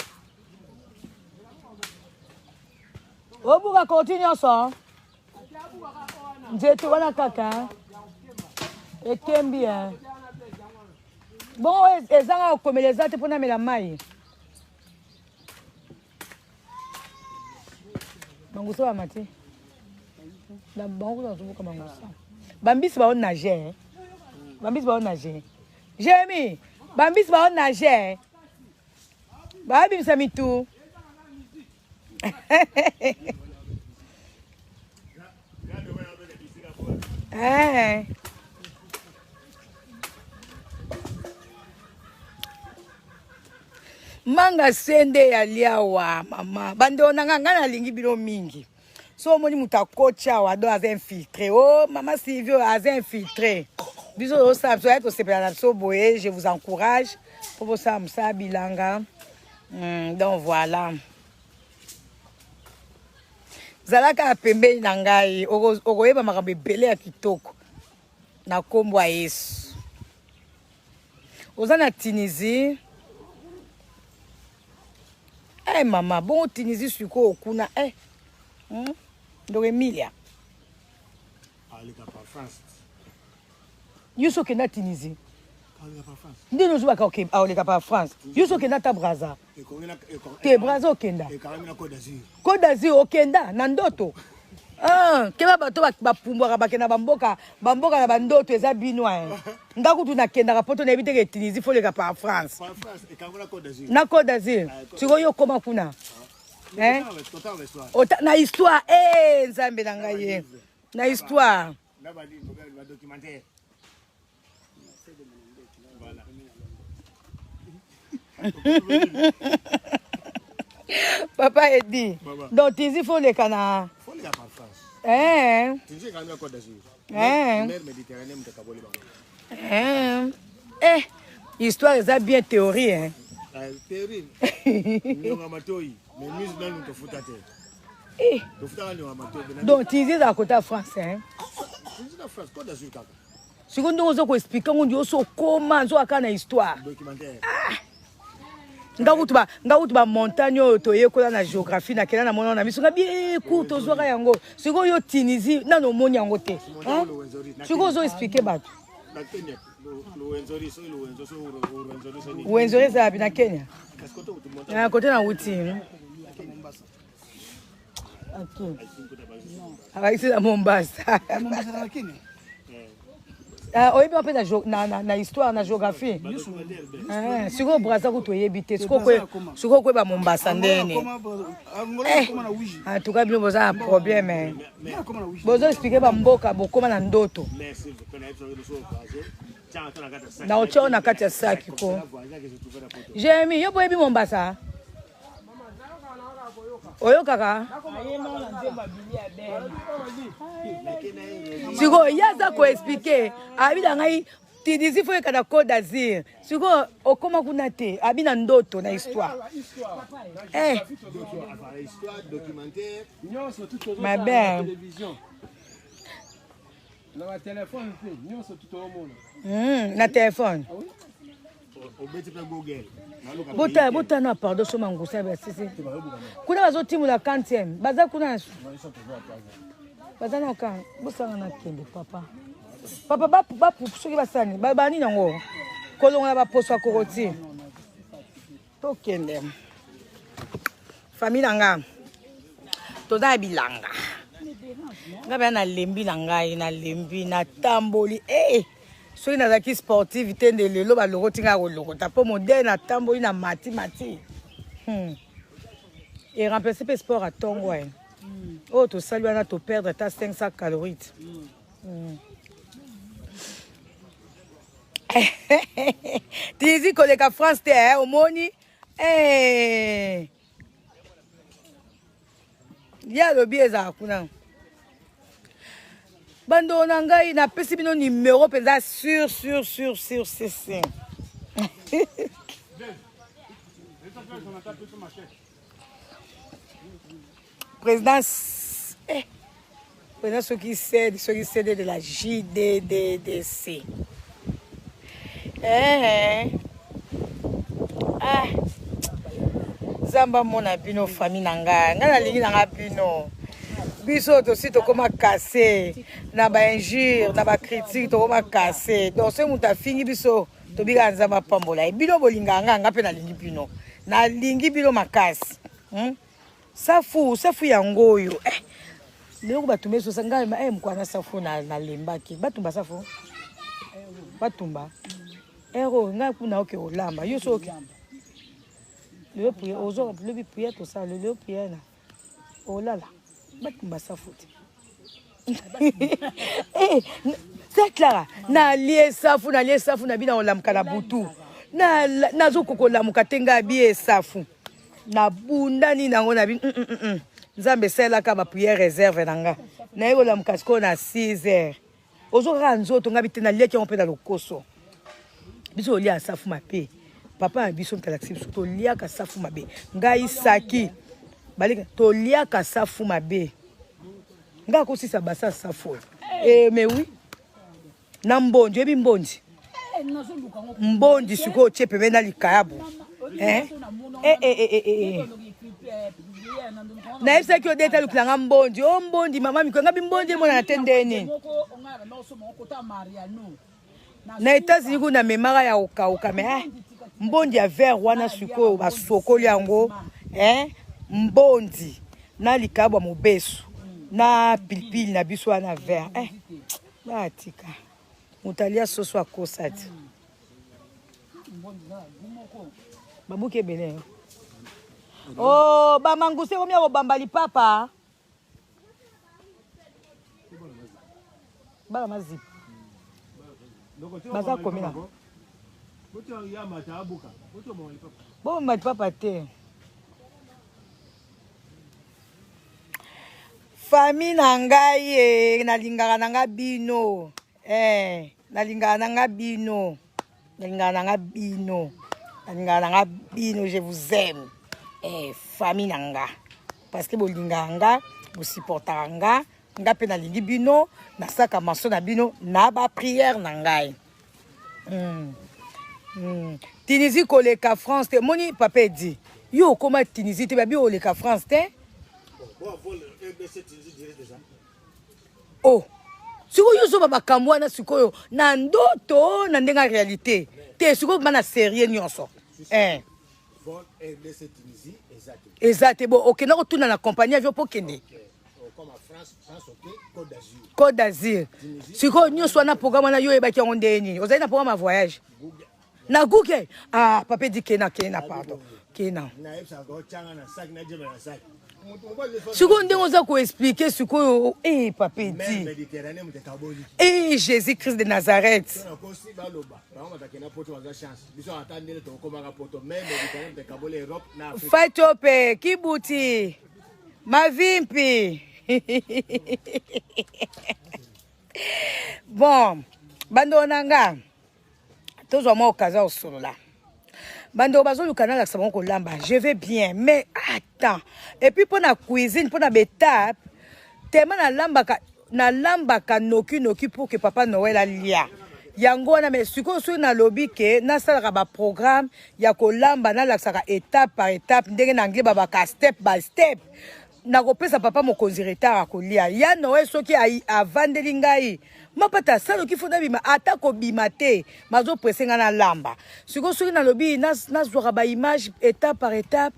A: obuka continue so nzeto wana kaka bien. Bon, les gens ont comme les autres pour la maille. Mangousso a maté. La banque dans tout comme mangousso. Bambis va nager. Bambis va nager. Jérémy, Bambis va nager. Bambis ça mis tout. manga sende ya liawa mama bando nanga ngana lingi bino mingi so moni muta kocha wa do az infiltré oh mama Sylvie az infiltré biso o sa so être sepela so boye je vous encourage pour ça msa bilanga donc voilà zalaka pembeni na ngai okoyeba makambo ebele ya kitoko na kombo ya Yesu oza na Tunisie. Eh mama, bon Tunisie suko okuna donc Emilia.
C: Alika pa France.
A: Yuso kena Tunisie.
C: Alika pa France.
A: Ndino zuba ka okay, alika pa France. Yuso kena ta Braza. Te Braza okenda.
C: E karamina Côte d'Azur.
A: Côte d'Azur okenda na ndoto. Keba bato bapumbwaka bakena bamboka na bandoto eza binois. Ngaku tu nakenda ka poto na ebite ke Tunisie fo leka pa France.
C: Pa France e karamina Côte d'Azur.
A: Na Côte d'Azur. Siko yo koma kuna. Na histoire nzambe na ngai ye. Na histoire.
C: Na ba documentaire.
A: Papa Edi. Donc Tizi faut les cana.
C: Faut les par France. Tizi quand même Côte d'Azur. Mer Méditerranée mtakaboli bango.
A: Histoire est bien théorie hein.
C: Théorie. Nous amatoi, mais nous là nous te foutaté. Te foutaté nous amatoi.
A: Donc Tizi à côté de France hein.
C: Tizi de France Côte d'Azur kaka.
A: Segundo on zo expliquer on dit so comment zo akana histoire.
C: Documentaire.
A: Ngabutu ba montagne to yekola na géographie na kela na mona na biso ngabi ku to zo yango. Siko yo Tunisie na no moni yango te. Siko zo expliquer ba.
C: Na Kenya, lo Wenzori so lo Wenzo so Wenzori so ni.
A: Wenzori za bi na Kenya. Na kote na uti. Okay. Abaisi na Mombasa.
B: Mombasa na Kenya.
A: Oyebi un peu na histoire na géographie. Siko Braza ko toyebi te. Siko ko ba Mombasa ndene. En tout cas bino boza problème. Bozo expliquer ba mboka bokoma na ndoto. Na ocho na kati ya saki ko. Jemi yo boyebi Mombasa. Oyo kaka. Siko yaza ko expliquer abida ngai Tunisie faut que na Côte d'Azur. Siko okoma kuna te abina ndoto na histoire.
C: Histoire documentaire.
A: Ma belle.
E: Na téléphone nyonso tout au monde.
A: Na téléphone.
C: Obeti pe Google.
A: Bota na pardon so mangusa ba sisi. Kuna bazo timu la 40e. Baza kuna. Baza na kan. Bosanga na kende papa. Papa ba soki basani. Ba nini ngo. Kolonga ba poso akoti. To kende. Famille nanga. Toza bilanga. Ngaba na lembi na ngai na lembi na tamboli. Soki nazaki sportive te nde lelo baloko tinga kolokota po modele na tamboli na mati. Et remplacer pe sport à tongo. Oh, to sali wana to perdre ta 500 calories. Tizi koleka France te omoni. Ya lobi eza kuna. Bando na ngai na pesi bino numéro penza sur c'est. Président ceux qui cèdent de la JDDDC. Zamba mona bino famille nanga ngana lingi nanga bino. Biso to si to koma casser na ba injure na ba critique to koma casser donc ce muta fingi biso to biga nzamba pambola e bino bolinganga nga pe na lingi bino na lingi bino makasi safu yango yo leo batumbe so sanga mkwana safu na lembaki batumba safu batumba ero nga kuna oke olamba yo so oke le prier ozo le prier to ça le prier na olala batumba safu c'est clair na lié safu na bina olamka na butu nazo kokola mukatenga bie safu na bundani nango na bi nzambe sela ka ba prière réserve nanga na yola mukasiko na 6h ozo ranzo to ngabi tena leki on pe na lokoso biso lia safu mape papa na biso mtalaxi to lia ka safu mabe ngai saki balika to lia ka safu mabe nga ko sisa basa safu mais oui na mbonji ebi mbonji mbondi siko chepe bena likayabu na isa ki odeta lukilanga mbondi o mbondi mama mikonga bimbondi mona na tendeni na États-Unis kuna memara ya okauka me mbondi ya vert wana siko basokoli yango mbondi na likayabu mobesu na pilipili na biso wana vert batika mutalia soso akosati babuke bele oh bamanguse komi ya kobambali papa bala mazipa baza komina bombali papa te famille na ngai nalingaka na nga bino nalingaka na nga bino je vous aime famille nanga parce que bolingaka nga bosupportaka nga pe nalingi bino nasaka maso na bino na ba prière na ngai Tunisie koleka France te moni papa dit yo koma Tunisie te babi oleka France te oh siko yo zo makambo wana sikoyo na ndoto na ndenga réalité te siko bana sérieux nyonso exact bon OK na kotuna na compagnie avion pokende comme France OK Côte d'Azur siko nyonso na programme na yo ebaki ngo ndeni ozali na programme voyage na Google papa dit kena pardon kena siko ndenge oza koexplike sikoyo papa dit Jésus Christ de Nazareth fatope kibuti mavimpi bon bando nanga tozwa mwa okaza osolola bando bazoluka na lakisa bango kolamba je vais bien mais attends et puis pour la cuisine pour la bétape tellement na lambaka noki pour que papa Noël alia yango na mais siko so na lobby ke na sala ba programme ya kolamba na lakisa étape par étape ndenge na ngle babaka step by step na kopesa papa mokonzi retard akolia ya Noël soki avandeli ngai mapata salo kifona bima atako bimate mazo presenga na lamba siko soki na lobby na zwa ba image étape par étape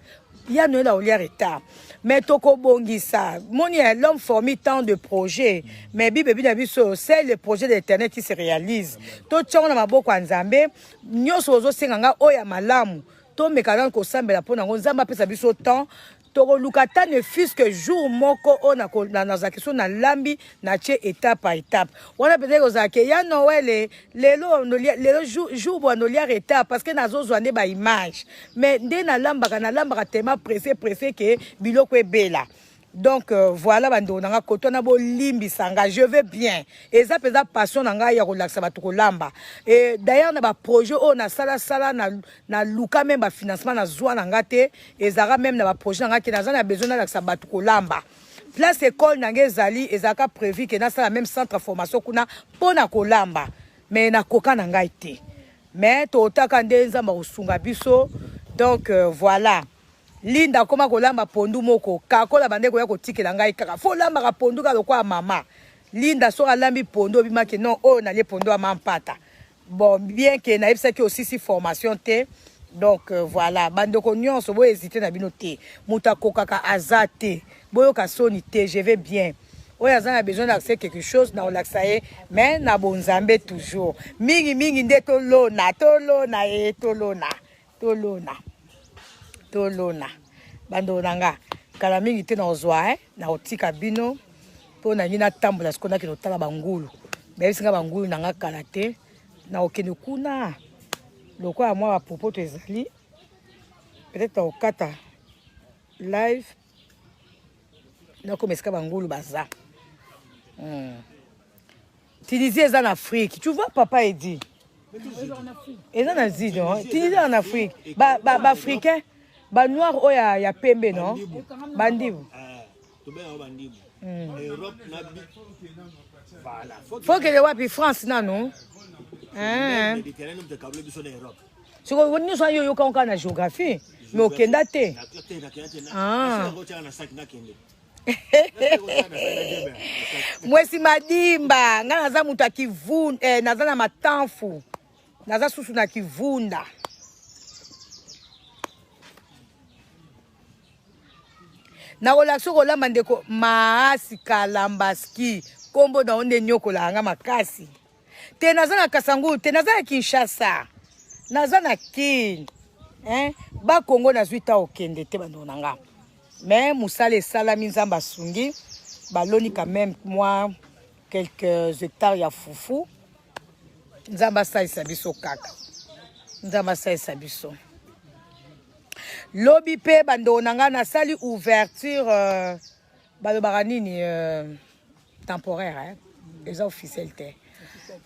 A: ya Noël a olia retard mais toko bongisa moni l'homme formé tant de projets mais bibi na biso c'est le projet de l'Éternel qui se réalise to tchonga na maboko nzambe nyoso ozo senga nga oya malamu to mekana ko sambela pona ngo nzamba pesa biso temps toko lukata ne fils que jour moko ona ko na zakiso na lambi na che étape par étape wana peut-être ozake ya Noël lelo jour bo nolia retard parce que nazo zwane ba image mais nde na lambaka tellement pressé que biloko ebela donc voilà bando nanga kotona bo limbi sanga je vais bien et ça pesa passion nanga ya relaxa batu ko lamba et d'ailleurs na ba projet on na sala na luka même ba financement na zwa nanga te et zara même na ba projet nanga ki na besoin na relaxa batu ko lamba place école nanga ezali ezaka prévu que na sala même centre formation kuna pona ko lamba mais na koka nanga te mais to otaka ndenza ma usunga biso donc voilà Linda koma kolamba pondu moko kakola bandeko ya kotikela ngai kaka fo lamba ka pondu ka lokwa mama Linda so alambi pondu bima ke non na le pondu amampata bon bien que na ipsa ki aussi si formation te donc voilà bandeko nyonso bo hésiter na bino te muta kokaka azate boyo ka soni te je vais bien oya zana besoin d'accès quelque chose na olaxaye mais na bonzambe toujours mingi nde tolona tolona bando nanga kala mingi te na ozwa na otika bino po na nyina tambola sikona kino tala bangulu mais singa bangulu nanga kala te na okene kuna Le quoi à moi à propos de Zali. Peut-être au Kata live. Là comme est-ce que Bangolo baza. Tunisie est en Afrique. Tu vois papa il dit. Ils en Asie non. Tunisie en Afrique. Ba africain. Ba noir oh ya pembe non. Bandibu. Faut que les wapi France non. Si nous sommes en la géographie, mais au Kenda te. Moi si madimba, nga naza mutu akivunda, naza na matanfu. Naza susu na kivunda. Na relation ko la mandeko maasi kalambaski, kombo na onde nyoko la nga makasi. Te naza na Kasangu, te naza na Kinshasa. Naza na kin. Ba Congo na zuita okende te bando nanga. Mais musale sala minzamba sungi, baloni quand même moi quelques hectares ya fufu. Nzamba sa isabiso kaka. Nzamba sa isabiso. Lobi pe bando nanga na sali ouverture balobaranini temporaire les officiels te.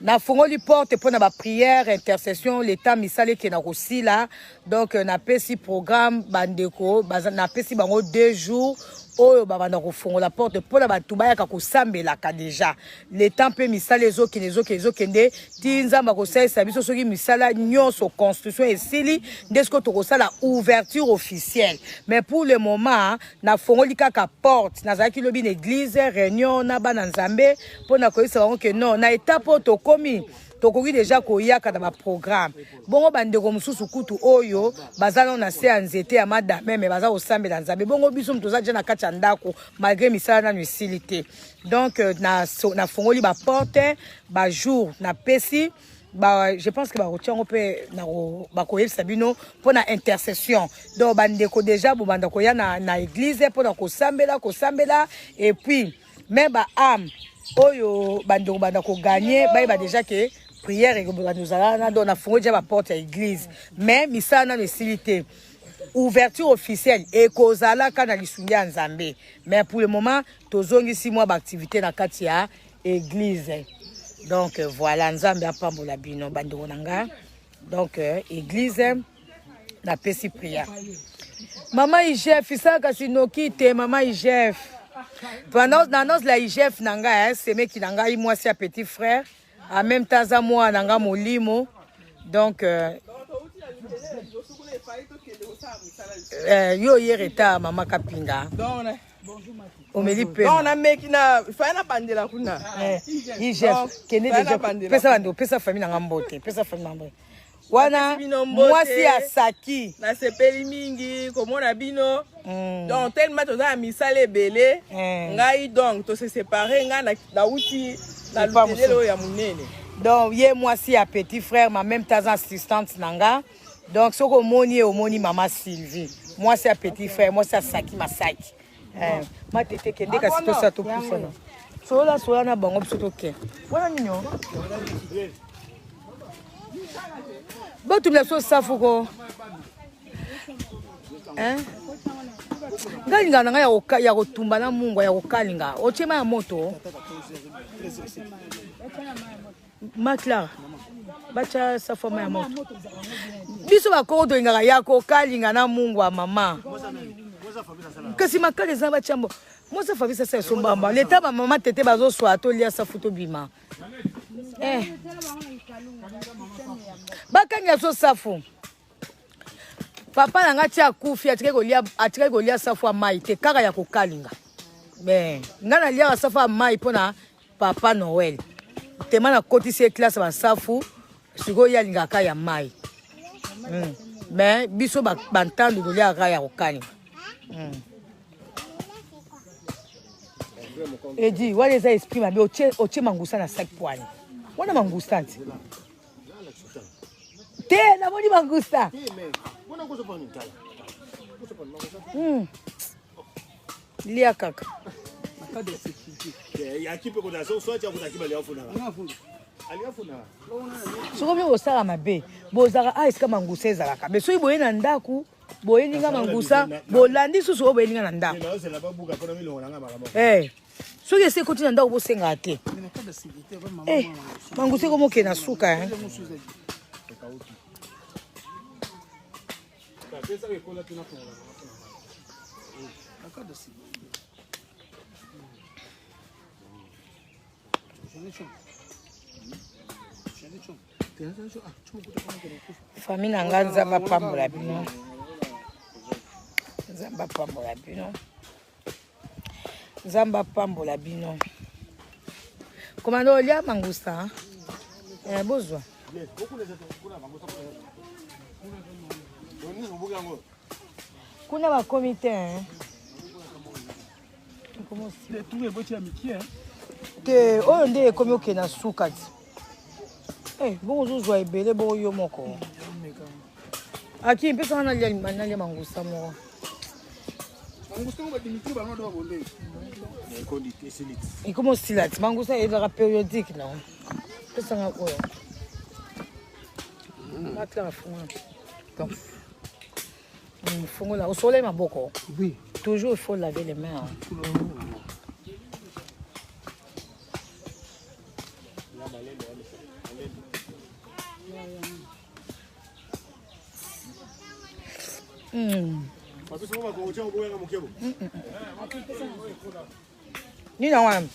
A: Na fongoli porte pour na prière intercession l'état misale qui na aussi là donc na pesi programme bandeko na pesi bango 2 jours oyo babanda ko fongola porte pour na batubaya ka kosambela ka déjà l'état pe misale zo kende tinzamba ko sala biso soki misala nyonso construction esili ndesko to ko sala ouverture officielle mais pour le moment na fongoli kaka porte na zaki lobi une église réunion na bana nzambe pour na ko isa bango que non na étape to komi tokoki déjà koyaka na ba programme bongo bandeko mususu kutu oyo bazalo na se anzete ya madame mais baza osambela nzambe bongo biso mtoza déjà na kati ya ndako malgré misala na nuisilité donc na fongoli ba porte ba jour na pesi ba je pense que ba rotiango pe na ba koyebisa bino pour na intercession donc bandeko déjà bo bandako ya na église pour na kosambela et puis même ba âme oyo bandeko bandako gagner ba déjà que prière et nous allons dans la fongoli ba porte à église mais misala na nuisilité ouverture officielle et kozala kana lisungia nzambe mais pour le moment tozongi 6 mois d'activité na kati ya église donc voilà nzambe apambola bino bandeko nanga donc église na pesi prière maman IGF isaka sinoki te maman IGF pendant l'annonce la IGF nanga c'est mec qui nanga moi c'est petit frère en même temps à moi nanga molimo donc yo yereta mama kapinga omeli pe
F: on a meki na fana bandela kuna
A: IGF kene déjà pesa bando pesa famille na mbote pesa famille na mbote wana mwasi asaki
F: na sepeli mingi komona bino donc tellement to na misale belé ngai donc to se séparer nga na uti na lutelo ya munene
A: donc ye mwasi a petit frère ma même temps assistante nanga donc soko moni omoni mama Sylvie moi c'est un petit frère moi c'est Saki Masaki ma tete kende kasi to sa to pousa na sola na bango biso to ke wana ninyo bo tu me so safuko ngalinga nanga ya kotumba na mungu ya kokalinga ochema ya moto makla bacha safoma ya moto biso bakoko toingaka ya kokalinga na mungu wa mama kasi makale za bachambo mosa fabisa sa sombamba leta ba mama tete bazo swa to lia sa foto bima bakanga so safu papa nanga tia kufi atike kolia safu mai te kaka ya kokalinga mais ngana lia safu mai pona papa Noël tema na kotisi classe ba safu siko ya lingaka ya mai mais biso bantando kolia kaka ya kokalinga Edi wale za esprit mabe oche mangusa na sac poani wana mangusa nti te na boni mangusa lia kaka
C: ya kipe kuna so so cha kuna kiba leo funa
A: sokomi osala mabe bozaka ah esika mangusa ezalaka me soki boye na ndaku boyelinga mangusa bolandi susu oyo boyelinga na ndako soki esi ekoti na ndako bosengaa te mangusa ekomoke na suka famille na nga nzambe apambola bino nzambe apambola bino nzambe apambola bino komanda olia mangusa bozwa kuna bakomi te te oyo nde ekomi oke na suka ti bongo ozozwa ebele bongo yo moko aki mpesanga nalia mangusa moko ekomi osila ti mangusa ezalaka périodique na mpesanga oyo matlaka funga fungola osola maboko toujours il faut laver les mains Nina wana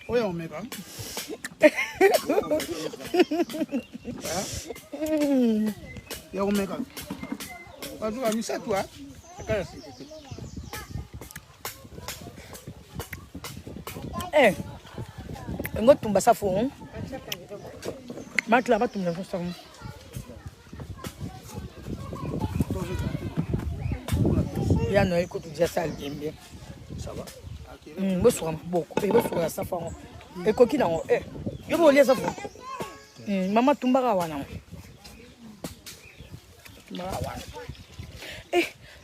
B: oya omeka ya omeka bazuka misatu akala sikete
A: ngo tumba safu matla batumna fosa ya no iko tuja sal gembe ça va boso boko boso ya safu ekoki nango yo bolia safu mama tumbaka wana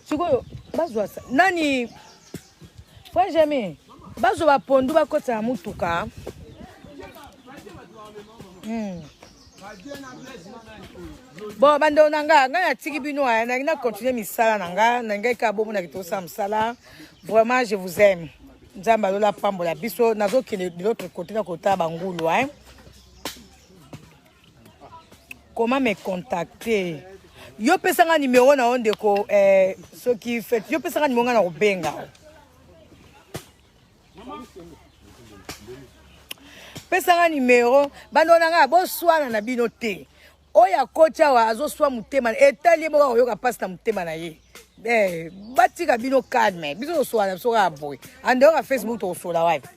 A: sikoyo bazwa nani frère jamais bazwa bapondu bakota ya mutuka bon bando nanga nga natiki bino aya na continuer misala nanga nanga ka bomo na kitosa misala vraiment je vous aime nzamba lola pambola biso nazokele de l'autre côté na kota bangulu comment me contacter yo pesanga numéro na ondeko soki fait yo pesanga numéro na obenga pesanga numéro bando nanga boswana na bino te oya kocha wa azoswa mutema etali boka oyoka pasta mutema na ye batika bino calme biso oswana soka boy ande oka Facebook to sola wife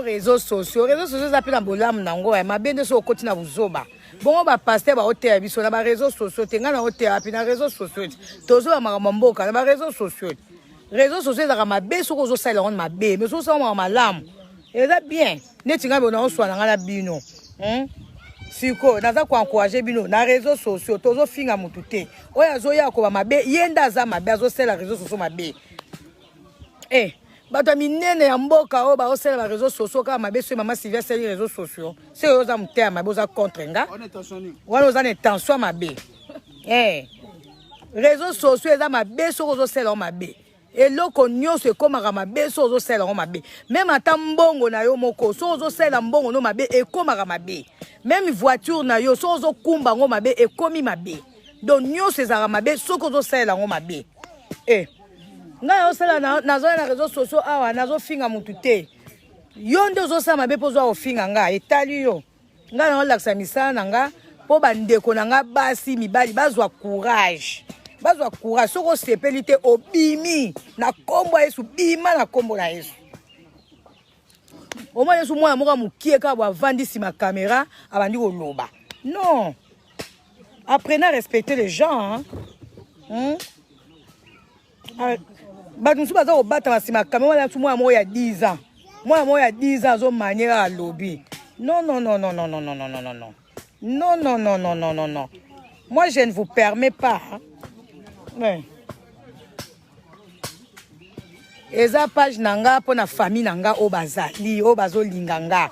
A: réseaux sociaux zapela bolamu nango ya mabende so okoti na buzoba bongo ba pasteur ba hotel biso na ba réseaux sociaux tenga na hotel api na réseaux sociaux tozo ba makamboka na ba réseaux sociaux za mabe so kozo sala on mabe mais so sa malamu eza bien neti ngabe na oswana ngala bino siko naza ko encourager bino na réseaux sociaux tozo finga mutu te oya zo ya ko ba mabe yenda za mabe azo sala réseaux sociaux mabe bato minene ya mboka o ba osela ba réseaux sociaux ka mabe so mama Sylvia seli réseaux sociaux c'est oza mutema mabe oza contre nga wana oza na tension mabe réseaux sociaux eza mabe so ozo sela mabe eloko nyonso ekomaka mabe so ozo sela mabe même ata mbongo na yo moko so ozo sela mbongo no mabe ekomaka mabe même voiture na yo so ozo kumba ngo mabe ekomi mabe donc nyonso ezaka mabe so ozo sela ngo mabe nga osala nazo na réseaux sociaux awa nazo finga mutu te yo nde ozosala mabe po zo ofinga nga etali yo nga na olakisa misala na nga po bandeko na nga basi mibali bazwa courage soko sepeli te obimi na kombo Yesu bima na kombo na Yesu oma Yesu mwana moko mukie ka bavandi sima caméra abandi koloba non apprenez à respecter les gens bato nsu baza kobata masima caméra wana su mwana moko ya 10 ans Moi, il y a 10 ans, je manière à lobby. Non. Non. Moi, je ne vous permets pas. Hein. Ouais. Eza page nanga pour na famille nanga obazali, obazo linganga.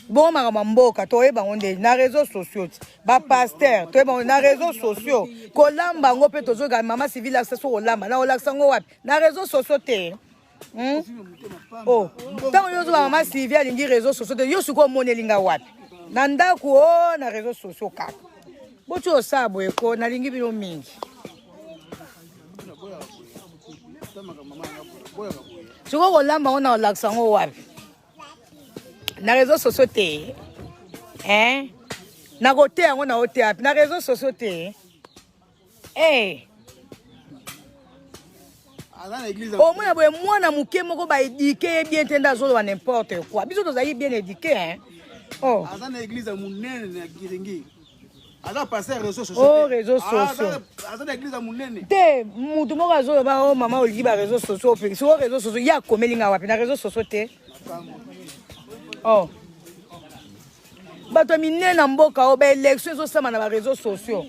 A: Bon, maramamboka, toi, on na réseaux sociaux. Ba pasteur, toi, on na réseaux sociaux. Kolamba, on peut toujours gagner maman civile accès sur Olamba, na Olaksango wap. Na réseaux sociaux, oh, tant que yo maman civile alingi réseaux sociaux, yo suko monelinga wap. Nanda ko na réseaux sociaux kaka. Bocho sabo eko na lingi bino mingi. Suko Olamba on na Olaksango wap. Na réseaux sociaux te na côté yango na hote api na réseaux sociaux te au moins boye mwana muke moko ba éduquer bien tenda zolo wa n'importe quoi biso tozali bien éduquer oh
B: azana église munene na Kiringi aza passer réseaux sociaux
A: oh réseaux sociaux
B: azana église munene
A: te mutu moko azolo ba oh mama oligi ba réseaux sociaux pe so réseaux sociaux ya komelinga wapi na réseaux sociaux te oh bato minene na mboka o ba élection ezosama na ba réseaux sociaux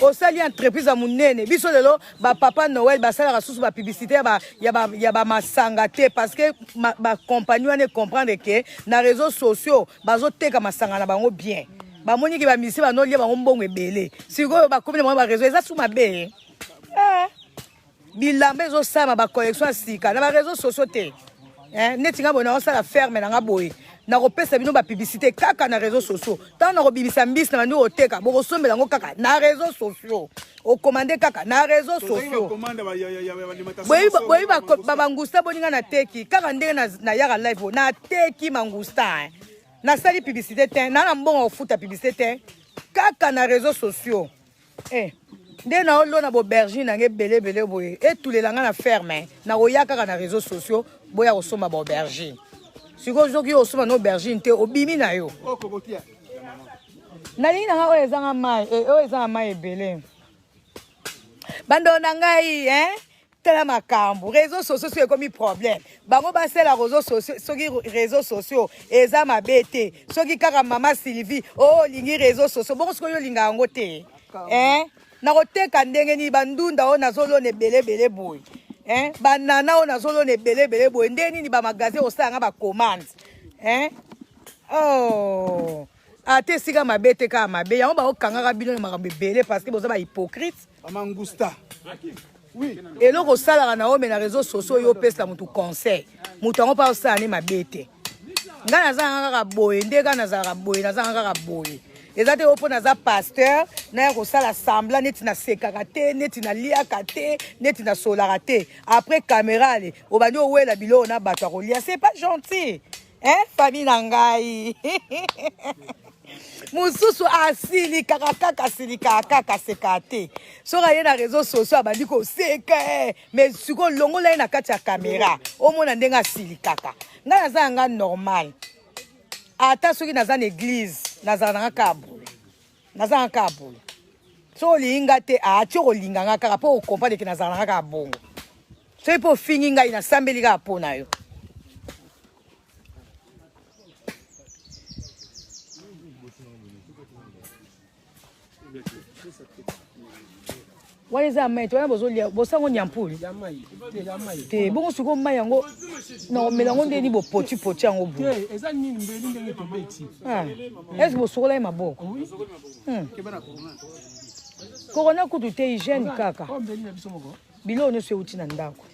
A: osali entreprise ya munene biso lelo ba papa Noël basalaka susu ba publicité ya ba masanga te parce que ba compagnie wana comprendre que na réseaux sociaux bazoteka masanga na bango bien bamoni ke ba misi banolia bango mbongo ebele sikoyo bakomi na ba réseau eza su mabe bilamba ezosama ba collection ya sika na ba réseaux sociaux te neti nga boye na osala ferme na nga boye na kopesa bino ba publicité kaka na réseaux sociaux tant na kobibisa mbisi na bandi oteka bokosombela ngo kaka na réseaux sociaux okomande kaka na réseaux sociaux boyi babangusta boninga na teki kaka ndenge na yaka live na teki mangusta nasali publicité te na mbongo ofuta publicité te kaka na réseaux sociaux nde na olona bobergine nange belebele boye etulelanga na ferme na koya kaka na réseaux sociaux boya kosomba baaubergine sikoyo soki osomba na aubergine te obimi na yo nalingi nanga oyo ezanga mai ebele bando na ngai tala makambo réseaux sociaux soki ekomi problème bango basala réseaux sociaux soki réseaux sociaux eza mabe te soki kaka mama Sylvie olingi réseaux sociaux bongo sikoyo olinga yango te na koteka ndenge nini bandunda oyo nazolona ebelebele boye banana oyo nazolona ebelebele boye ndenge nini bamagasin osalanga bacommande oh ate esika mabe te kaka mabe yango bakokangaka bino na makambo ebele parce que boza bahypocrite
B: amangusta oui
A: eloko osalaka na ome na réseaux sociaux oyo opesela motu conseil motu yango mpa osala ne mabe te ngai nazalaka kaka boye nde kaka nazalaka boye nazalaka kaka boye eza te opo naza pasteur naya kosala sembla neti nasekaka te neti naliaka te neti nasolaka te après caméra ale obandi owela biloko na bato ya kolia c'est pas gentil famille na ngai mosusu asilikaka kaka asilikaka kaka aseka te soki aye na réseaux sociaux abandi koseka mais sikoyo longola ye na kati ya caméra omona ndenge asilikaka ngai naza yanga normal ata soki naza na église nazala nanga kaka boye so olinga te ati okolinganga kaka mpo okomprendre ke nazala nanga kaka bongo soki mpo ofingi ngai nasambeli kaka mpo na yo wana eza mai te wana bozolia bosango nyampuli te bongo sikoyo mai yango nakomela yango ndeni bopoti yango boye ese bosokola ye maboko korona kutu te hygiène kaka biloko nyonso euti na ndako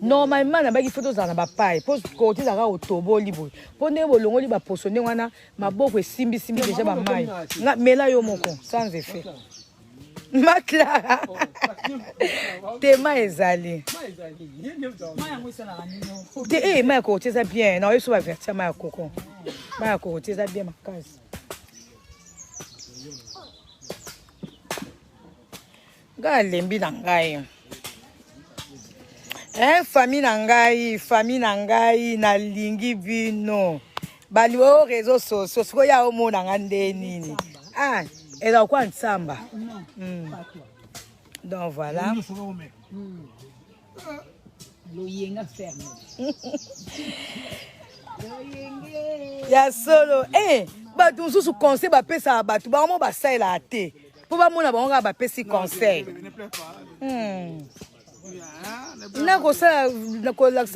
A: normalement nabaki fo tozala na bapai mpo kotizaka otoboli boye mpo ndenge bolongoli baposo ndenge wana maboko esimbisimbi deja bamai mela yo moko sans effet maklara tema ezali te mai ya kokoti eza bien na oyeso bavertir mai ya koko mai ya kokoti eza bien makasi ngai alembi na ngai famille na ngai nalingi bino baliwa o réseaux sociaux sikoyo ya omonanga nde nini eza kwa nsamba donc voilà Loyenga ferme. Ya solo. Bato sous conseil ba pesa bato ba mo ba saila te. Po ba mona ba nga ba pesi conseil. Na ko sa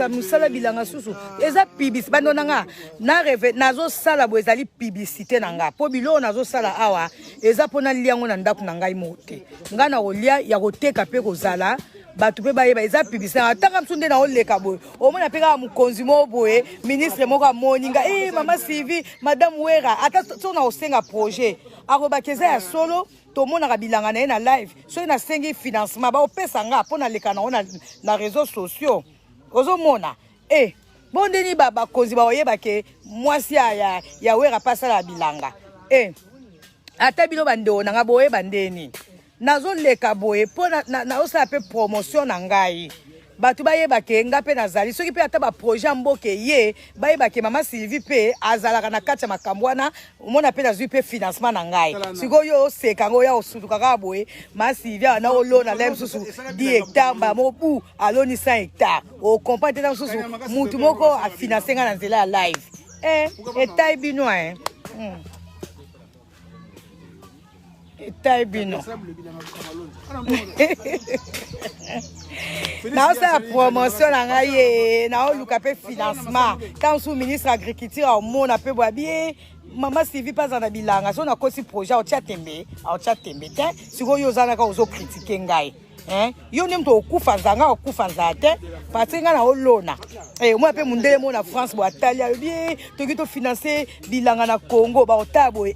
A: musala bilanga susu. Eza publicité bando nanga. Na rêve nazo sala bo ezali publicité nanga. Po bilo nazo sala awa eza pona liango na ndako na ngai mote. Nga na olia ya koteka pe kozala. Batu pe baye ba eza publicité atanga msunde na oleka boye omona pe ka mukonzi mo boye ministre moko moninga mama Sylvie madame Wera ata so na osenga projet akobakeza ya solo to mona ka bilanga na na live so na sengi financement ba opesa nga pona leka na réseaux sociaux ozo mona bondeni baba konzi ba oyeba ke mwasi ya Wera pasa la bilanga ata bino bando na nga boye bandeni nazo leka boye po na osala pe promotion na ngai batu bayeba ke nga pe nazali soki pe ata ba projet mboke ye bayeba ke mama Sylvie pe azalaka na kati ya makambo wana omona pe nazwi pe financement na ngai sikoyo seka ngo ya osutuka ka boye mama Sylvie na olona lem susu 10 hectares ba mobu aloni 100 hectares o comprendre na susu mutu moko a financer nga na nzela ya live etai bino Taibino. Na osala promotion na ngai na oluka pe financement quand sous ministre agriculture au mona pe boabie mama Sylvie pas na bilanga so na kosi projet au tia tembe te siko yo zana ka ozo critiquer ngai yo nemto okufa nzanga okufa nzate patinga na olona moi pe mundele mo na France bo atalia bien toki to financer bilanga na Congo ba otabo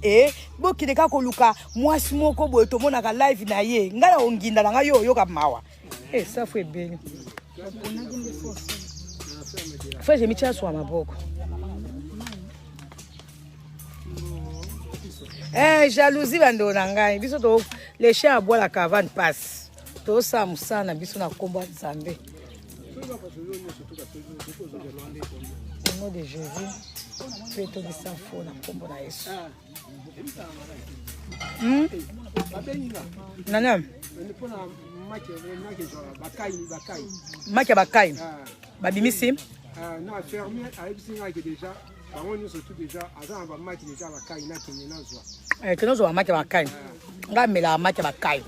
A: bokide ka koluka mwasi moko boye to mona ka live na ye ngala onginda na yo yo ka mawa ça fait bien faut je mitia so maboko jalousie bando na ngai biso to les chiens à boire la caverne passe to sa musana biso na komba Nzambe au nom de Jésus fais tout de sang faux na kombo na Yesu nana bakai babimisi
E: na fermier ayebisi ngai ke déjà bango nyonso tout déjà aza na bamaki déjà bakai na kende na zwa
A: keno zo bamaki bakai nga mela bamaki bakai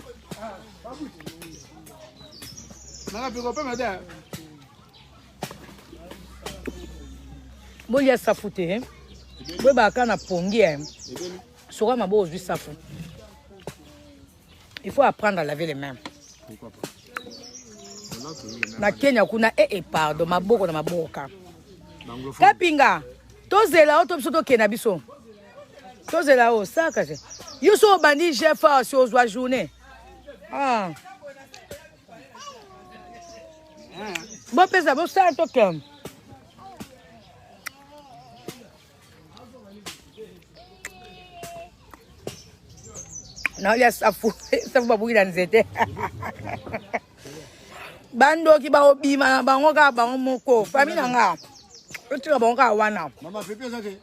A: bolia safu te boye baka na pongi soka mabo ozwi safu il faut apprendre à laver les mains. Pourquoi pas? Na Kenya kuna pardon maboko na maboka kapinga tozela o to biso to kena biso tozela o saka je yo so bandi chef si ozwa journée bon pesa bo sa to kem na ya safu babuki na nzete bando ki ba obima na bango ka bango moko famille na nga otira bango ka wana
C: mama pepe zake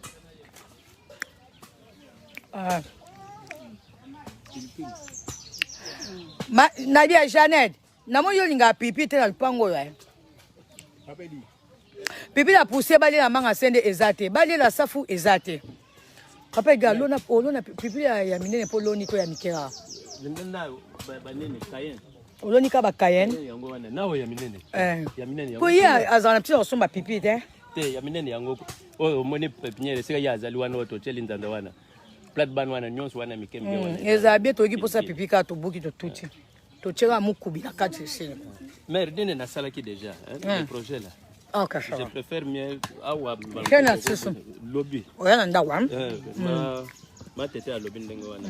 A: Nadia Janet na mo yo linga pipi te na lupango yo pipi la poussé bali na manga sende ezate bali la safu ezate papa ga lona pipi ya minene po loni ko ya mikera
D: ndenda banene kayen
A: oloni ka ba kayen
D: yango wana nawo ya minene yango
A: po ya azana pti osomba pipi te
D: ya minene yango oyo mone pepiniere sika ya azali wana oto cheli nzanda wana plate ban wana nyonso wana mikembe wana
A: eza bien to giposa pipi ka to buki to tuti to chega mukubi na kati sele
D: mère dine na sala ki déjà le projet là je préfère mieux awa
A: kena susu
D: lobby
A: oyana ndawa
D: ma tete a lobby ndengo wana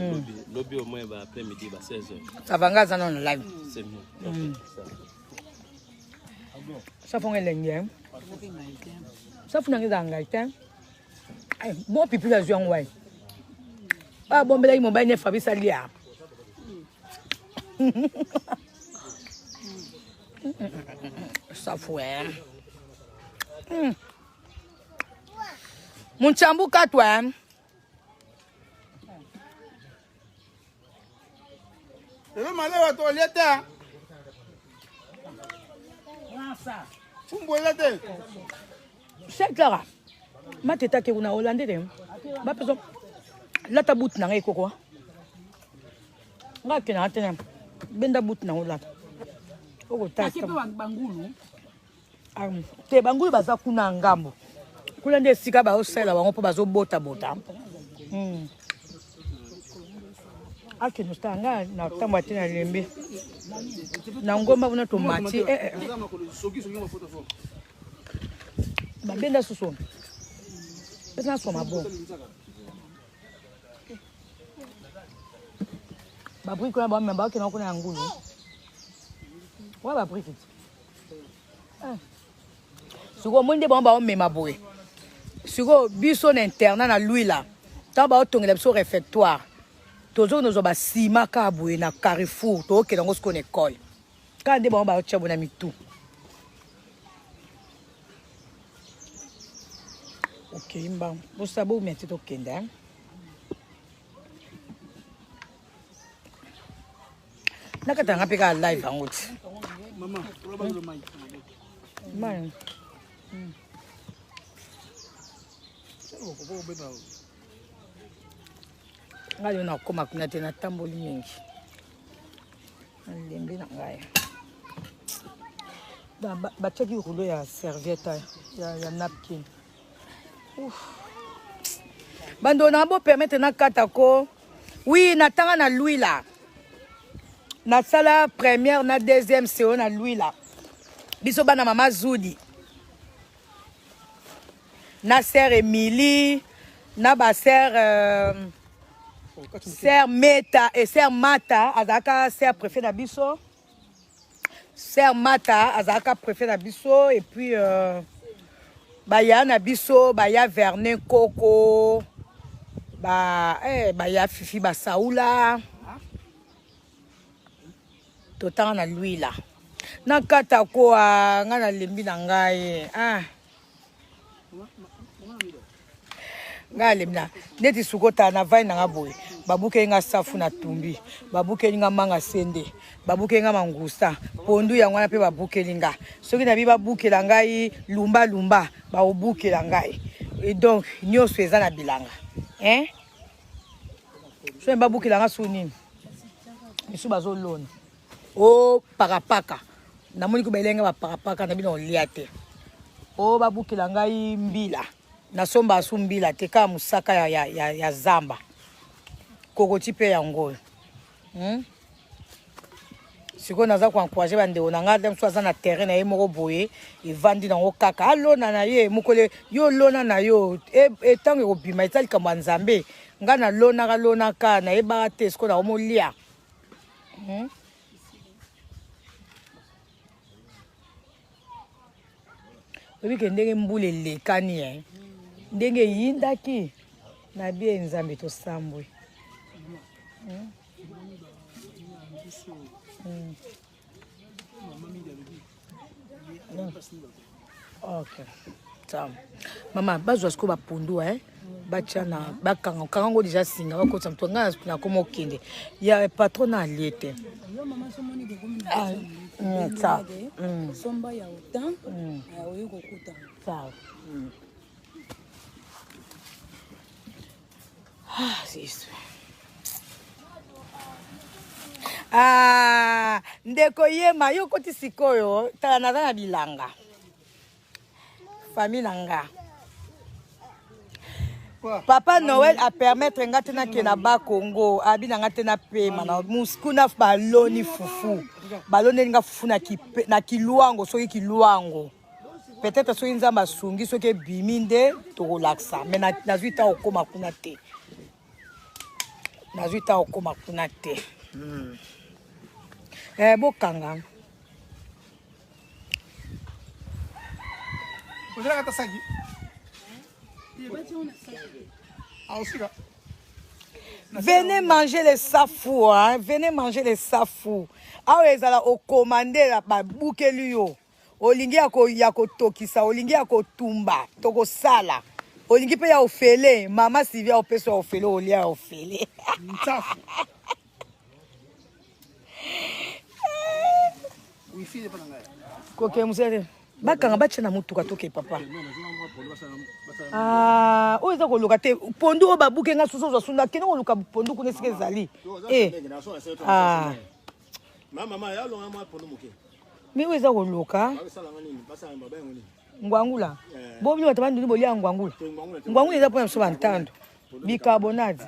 D: lobby au moins ba après midi ba 16h
A: savangaza non live
D: c'est mieux
A: ça font elenge ça font ngeza ngaita ay bon pipi la zwa ngwai ba bombela imo ba ne fabisa lia ça fouet mon chambu katwa
B: male wa to leta
A: C'est Clara. Ma teta qui est hollandais. Ma personne. Là, ta bout n'a rien quoi. Là, qui n'a rien. Ben da bout n'a rien. Oh, t'as fait bangulu. Te bangulu baza kuna ngambo. Kula nde sika ba osela bango po bazo bota. Aki nustanga na tamba tina lembe. Na ngomba buna tomati. Ba benda susu. Pesa soma bon. Ba bri kuna ba memba ke na kuna ngulu. Wa ba bri. Suko monde ba ba mema boy. Suko biso na internat na lui là. Ta ba otongela biso réfectoire. Tozo nous ba sima ka boy na Carrefour to ke ngo sko école. Ka de ba ba tchabo na mitu. Ok, mba. Vous savez où mettre au kenda. Nakatanga peka live angothi.
B: Maman, probablement le mic.
A: Man. Ngali na koma kuna tena tamboli mingi. Alembi na ngai. Ba cheki rouleau ya serviette ya napkin. Bando na bo permettre na katako. Oui, natanga na lui là. Na sala première na deuxième séance na lui là. Biso bana mama Zudi. Na sœur Emily, na ba sœur sœur Meta et sœur Mata azaka sœur préfet na biso. Sœur Mata azaka préfet na biso et puis Baya na biso, baya Vernet Coco, baya Fifi Basaoula. Total na lui là. Na kata ko ngana lembi na ngai. Nga lemna. Neti sukota na vai na ngaboy. Babuke nga safu na tumbi. Babuke nga manga sende. Babuke nga mangusta. Pondu ya ngwana pe babuke linga. Soki na bi babuke la ngai lumba ba obuke la ngai. Et donc nyoso eza na bilanga. Hein? So babuke la nga suni. Misu bazo lona. O parapaka. Na moni ko belenga ba parapaka na bino liate. O babuke la ngai mbila. Na somba asumbila te ka musaka ya zamba. Kokoti pe ya ngolo. Siko naza ko encourager bande onanga dem so za na terrain na ye moko boye e vandi na okaka alona na ye mukole yo lona na yo e tango ko bima itali kamba nzambe ngana lona ka na e ba te siko na omolia. Obi ke ndenge mbule lekani ndenge yindaki na bie nzambe to sambwe. Okay. Tam. Mama bazwa sko ba pundu bachana bakanga kango déjà singa ba kotsa mtonga na komo kende. Ya patron na liete.
G: Yo mama somoni ko komi
A: ça.
G: Somba ya utan. Oyo ko kuta.
A: Ça. C'est ça. Ndeko yema yo koti sikoyo tala na bilanga. Famille nanga. Papa Noël a permettre ngatena ke na ba Congo abina ngatena pema na muskuna baloni fufu. Baloni nga fufu na kiluango soki kiluango. Peut-être soki nzamba sungi soki biminde to relaxa mais na zuita okoma kuna te. Na zuita okoma kuna te. Bokanga. Venez manger les safou, venez manger les safou. Ah ouais, ça au commander la babukeli yo. Olingi ya ko tokisa, olingi ya ko tumba, toko sala. Olingi pe ya ofele, mama Sylvia opeso ofele olia ofele. Safou. Wifi de pananga. Koke musere. bakanga batia na mutuka toke papa ah oza koluka te pondu o babuke nga susu zasunda kene koluka pondu kuna sike zali ah
C: mama ya longa mwa pondu muke
A: mi oza koluka ngwangula bo bino batabandi bolia ngwangula ngwangula eza pona mso bantando bicarbonate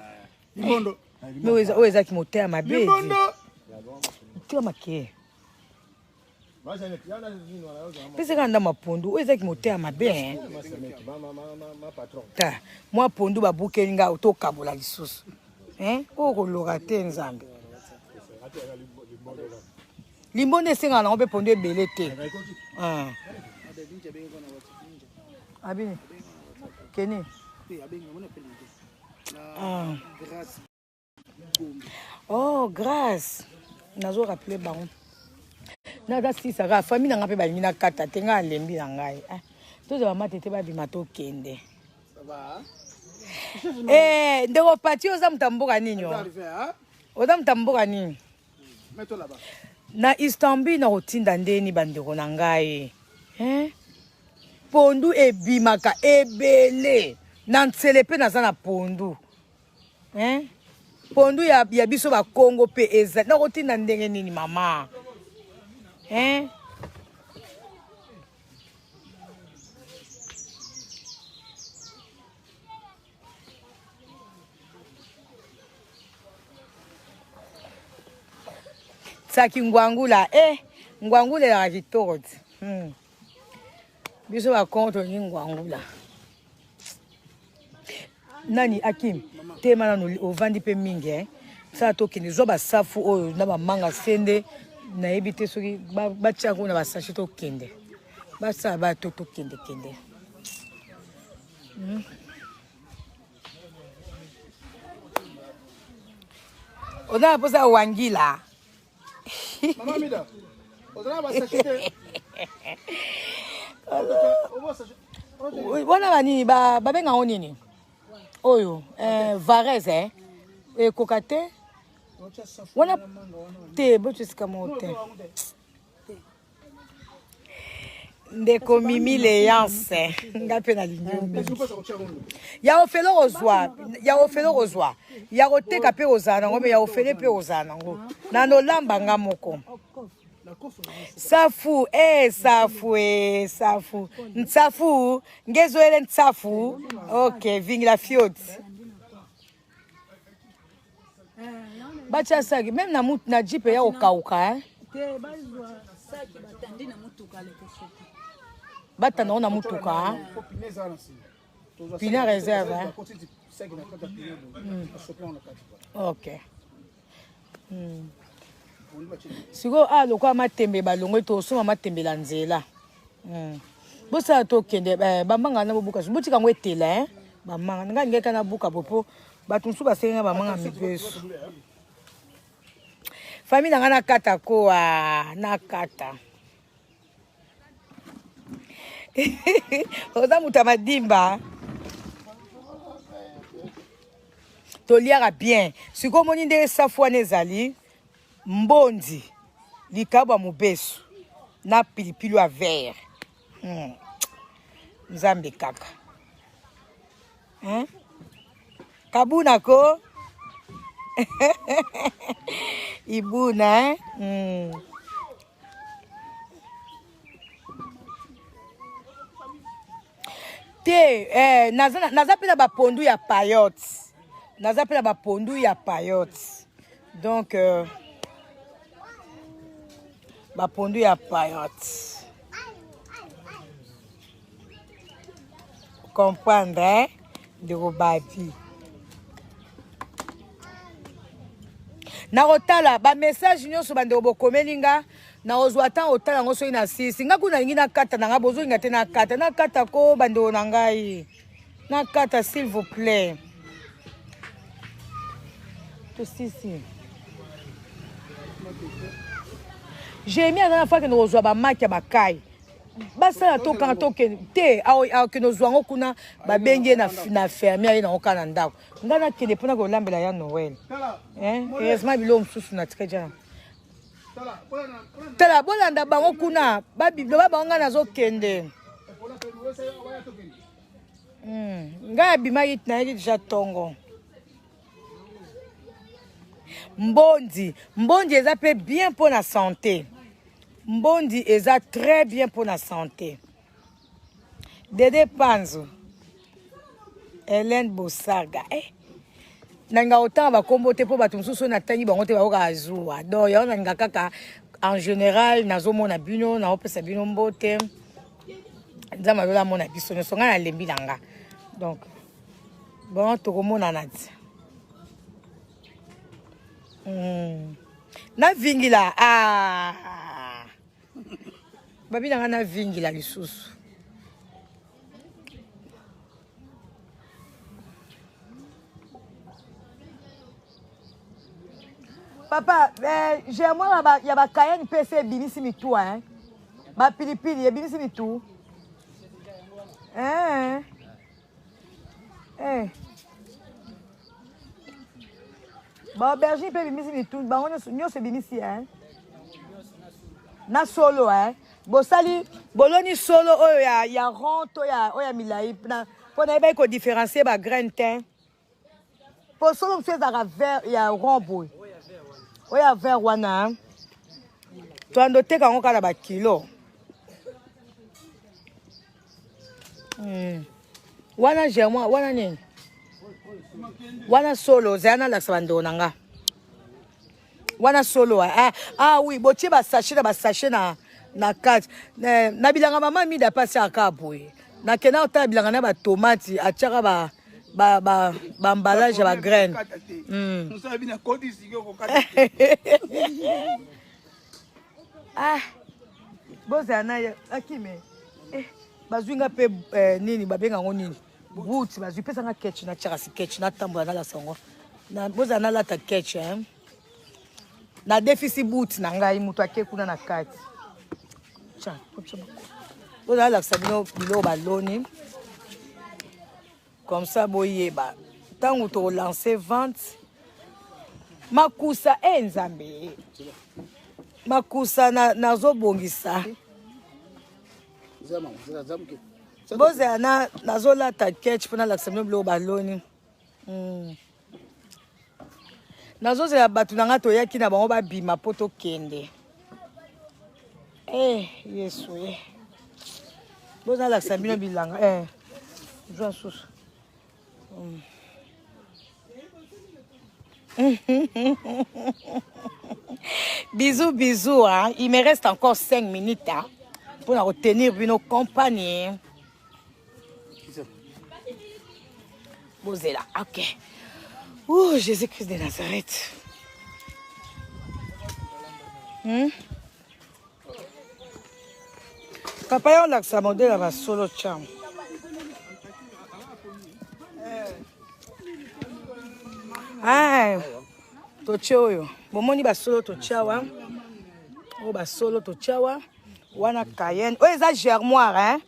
B: libondo
A: mi oza ki motea mabe tia make pese kanda mapundu oza ki motea mabe ta mwa pondu babuke nga otokabola lisusu o koloka te nzambe limbondo esenga nango mpe pondu ebele te abini keni oh grâce nazo rappeler bango naza sisaka famille nanga mpe balingi nakata te nga alembi na ngai tozala matete babima tokende ndeko pati oza mutu mboka nini oza mutu mboka nini na Istanbul na kotinda ndeni bandeko na ngai pondu ebimaka ebele na ntsele mpe naza na pondu pondu ya biso bakongo mpe eza na kotinda ndenge nini mama saki ngwangula ngwangula ya kitoko ti biso bakonto ni ngwangula nani Akim tema nanu ovandi pe mingi sa tokende zo basafu oyo na bamanga sende nayebi te soki batia kuna basashi tokende basa bato tokende kende ona posa wangila
B: mama mida ozana basashi te
A: wana banini babenga ngo nini oyo varese ekoka te wana te botosika mo te ndeko mimi leyanse nga mpe na lingi ya ofele kozwa ya koteka mpe kozala nango me ya ofele mpe kozala nango na nolamba nga moko safu safu ntsafu ngezoele ntsafu ok vingila fioti bacha saki même na jipe ya okauka batanda na mutuka pina réserve ok siko lokwa matembe balongo tosoma matembela nzela bosala tokende bamanga na bobuka botika ngo etela bamanga nga ngeka na buka popo bato mosusu basenga bamanga mipeso famille nanga nakata koa nakata oza moto ya madimba toliaka bien sikoyo omoni nde safu wana ezali mbondi likabwa mobeso na pilipili ya vert nzambe kaka kabuna ko ibuna te naza pe na bapondu ya payote donc bapondu ya payote comprendre ndeko babi na kotala bamessage nyonso bandeko bokomeli nga na ozwa tan otala yango soki na sisi nga kuna lingi nakata na nga bozolinga te nakata ko bandeko na ngai nakata s'il vous plaît to sisi j'ai mis na fois que nous ozwa bamaki ya bakai basala tokanga tokende te akende ozwa yango kuna babenge na fermier ye nango kaka na ndako ngai nakende mpona kolambela ya noel heureusement biloko mosusu na tika jana tala bolanda bango kuna babiblo bango nga nazokende ngai abimaki nayeki deja ntongo mbondi eza mpe bien mpo na santé mbondi eza très bien mpo na santé Dede Panzo Hélène Bosaga nanga otanga bakombo te mpo bato mosusu natangi bango te bakoka azuwa donc yango nalinga kaka en général nazomona bino naopesa bino mbote nzambe azolamona biso nyonso ngai nalembi na nga donc bon tokomonana ti navingila babi na nga navingila lisusu papa j'ai moi ya ba Cayenne PC ebimisi mitu ba pilipili ebimisi mitu ba aubergine pe ebimisi mitu bango nyonso ebimisi na solo bosali boloni solo oyo ya rond to ya milai mpo na yeba kodifferencie ba graine te po solo mosu ezalaka vert ya rond boye oya vert wana toando teka yango kaka na bakilo wana germois wana nini wana solo zaya nalakisa bandeko na nga wana solo oui botie basashe na kati na bilanga mama mida pasi aka boye nakenda otala bilanga na batomati atiaka bambalage ya bagraine bozala na akime bazwinga mpe nini babenga yango nini buti bazwi pesanga ketch natiaka si ketch natambola nalasa yango bozala nalata ketch na defisi buti na ngai moto ake kuna na kati bozala nalakisa bino biloko baloni comme ça boyeba ntango tokolance vente makusa nzambe makusa nazobongisa bozala nazolata ketch mpo nalakisa bino biloko baloni nazozela bato na nga toyaki na bango babima mpo tokende yesu bozala nalakisa bino bilanga jwa susu bisous il me reste encore 5 minutes pour retenir bino compagnie bozela ok Jésus-Christ de Nazareth papa yo lakisa modele ya basolo cham toche oyo bomoni basolo tochawa oyo basolo tochawa wana Cayenne oyo eza germoire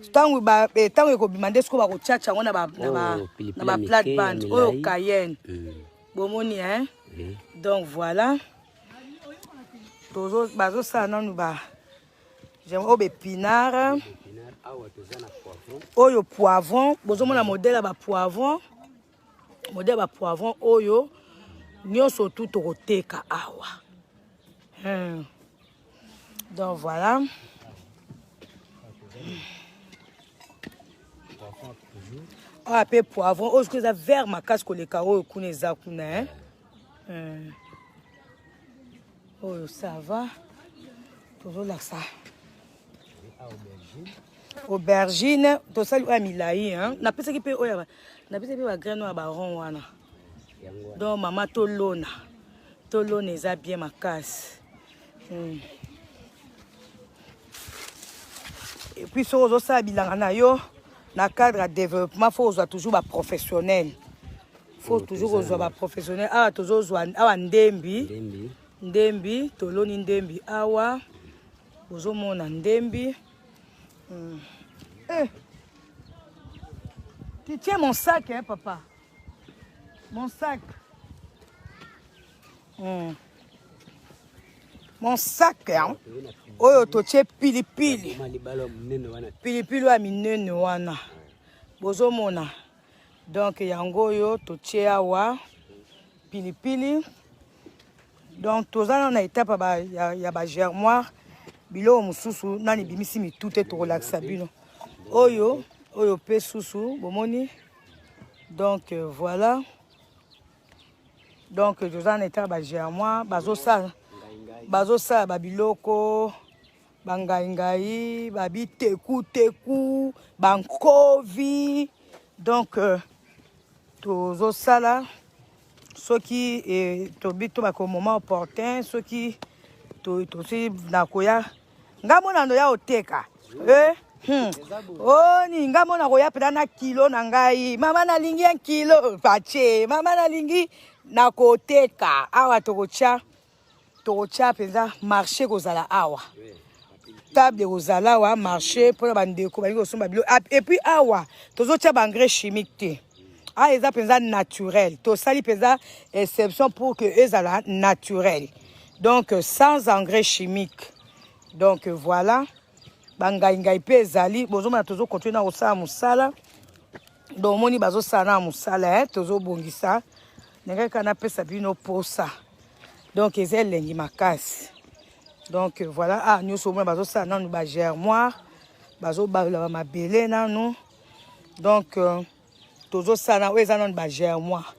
A: ntango ekobima nde siko bakochacha yango na ba plate band oyo Cayenne bomoni donc voilà bazosala nanu oyo bepinare oyo poivron bozomona modele ya bapoivron oyo nyonso tu tokoteka awa donc voilà oyo mpe poivron oyo sikoyo eza vert makasi koleka oyo kuna eza kuna oyo ça va tozolakisa aubergine tosali oyo ya milai napesaki mpe oyo napesaki mpe bagraine oyo ya baron wana donc mama tolona eza bien makasi et puis soki ozosala bilanga na yo na cadre ya développement faut ozwa toujours baprofessionnel faut toujours ozwa baprofessionnel awa tozozwa awa ndembi toloni ndembi awa bozomona ndembi tu tiens mon sac papa mon sac mon sac hein oyo toche pilipili pilipili wa minene wana bozomona donc yango oyo toche awa pilipili donc tozana na étape ya ba germoire bilo mususu nani bimisi mitute to relaxa bino oyo pe susu bomoni donc voilà donc tozana na étape ba germoire bazosala babiloko bangaingai babiteku bankovi donc tozosala soki tobito bako moment opportun soki tosi nakoya ngamona ndo ya oteka oni ngamona koya peda na kilo na ngai mama nalingi 1 kilo pache mama nalingi nakoteka awa tokocha penza marché kozala awa table kozala awa marché pour bandeko balingi kosomba bilo et puis awa tozotia engrais chimique te ah eza penza naturel tosali penza exception pour que ezala naturel donc sans engrais chimique donc voilà bangaingai pe ezali bozomona tozo continuer na kosala musala donc moni bazosala na musala tozobongisa ndenge kana pesa bino posa donc eza elengi makasi donc voilà ah nyonso mona bazosala nanu ba germoire bazobalola mabele nanu donc tozosala oyo eza nanu ba germoire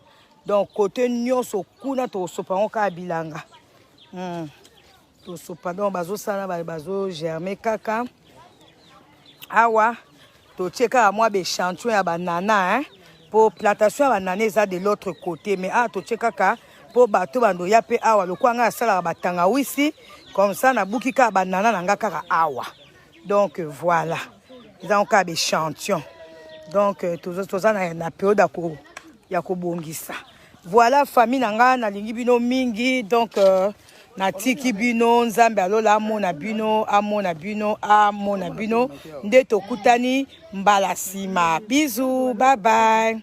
A: donc côté nyonso kuna tosopa ngo kaka bilanga tosopa donc bazosala bazogerme kaka awa totie kaka mwa béchantillon ya banana pour plantation ya banana eza de l'autre côté mais ah totie kaka po bato bandoya pe awa lokwa nga asalaka batangawisi comme ça nabuki kaka banana na nga kaka awa donc voilà eza kaka béchantillon donc toza na période ya kobongisa voilà famille na nga nalingi bino mingi donc natiki bino nzambe alola amona bino nde tokutani mbala sima bisous bye bye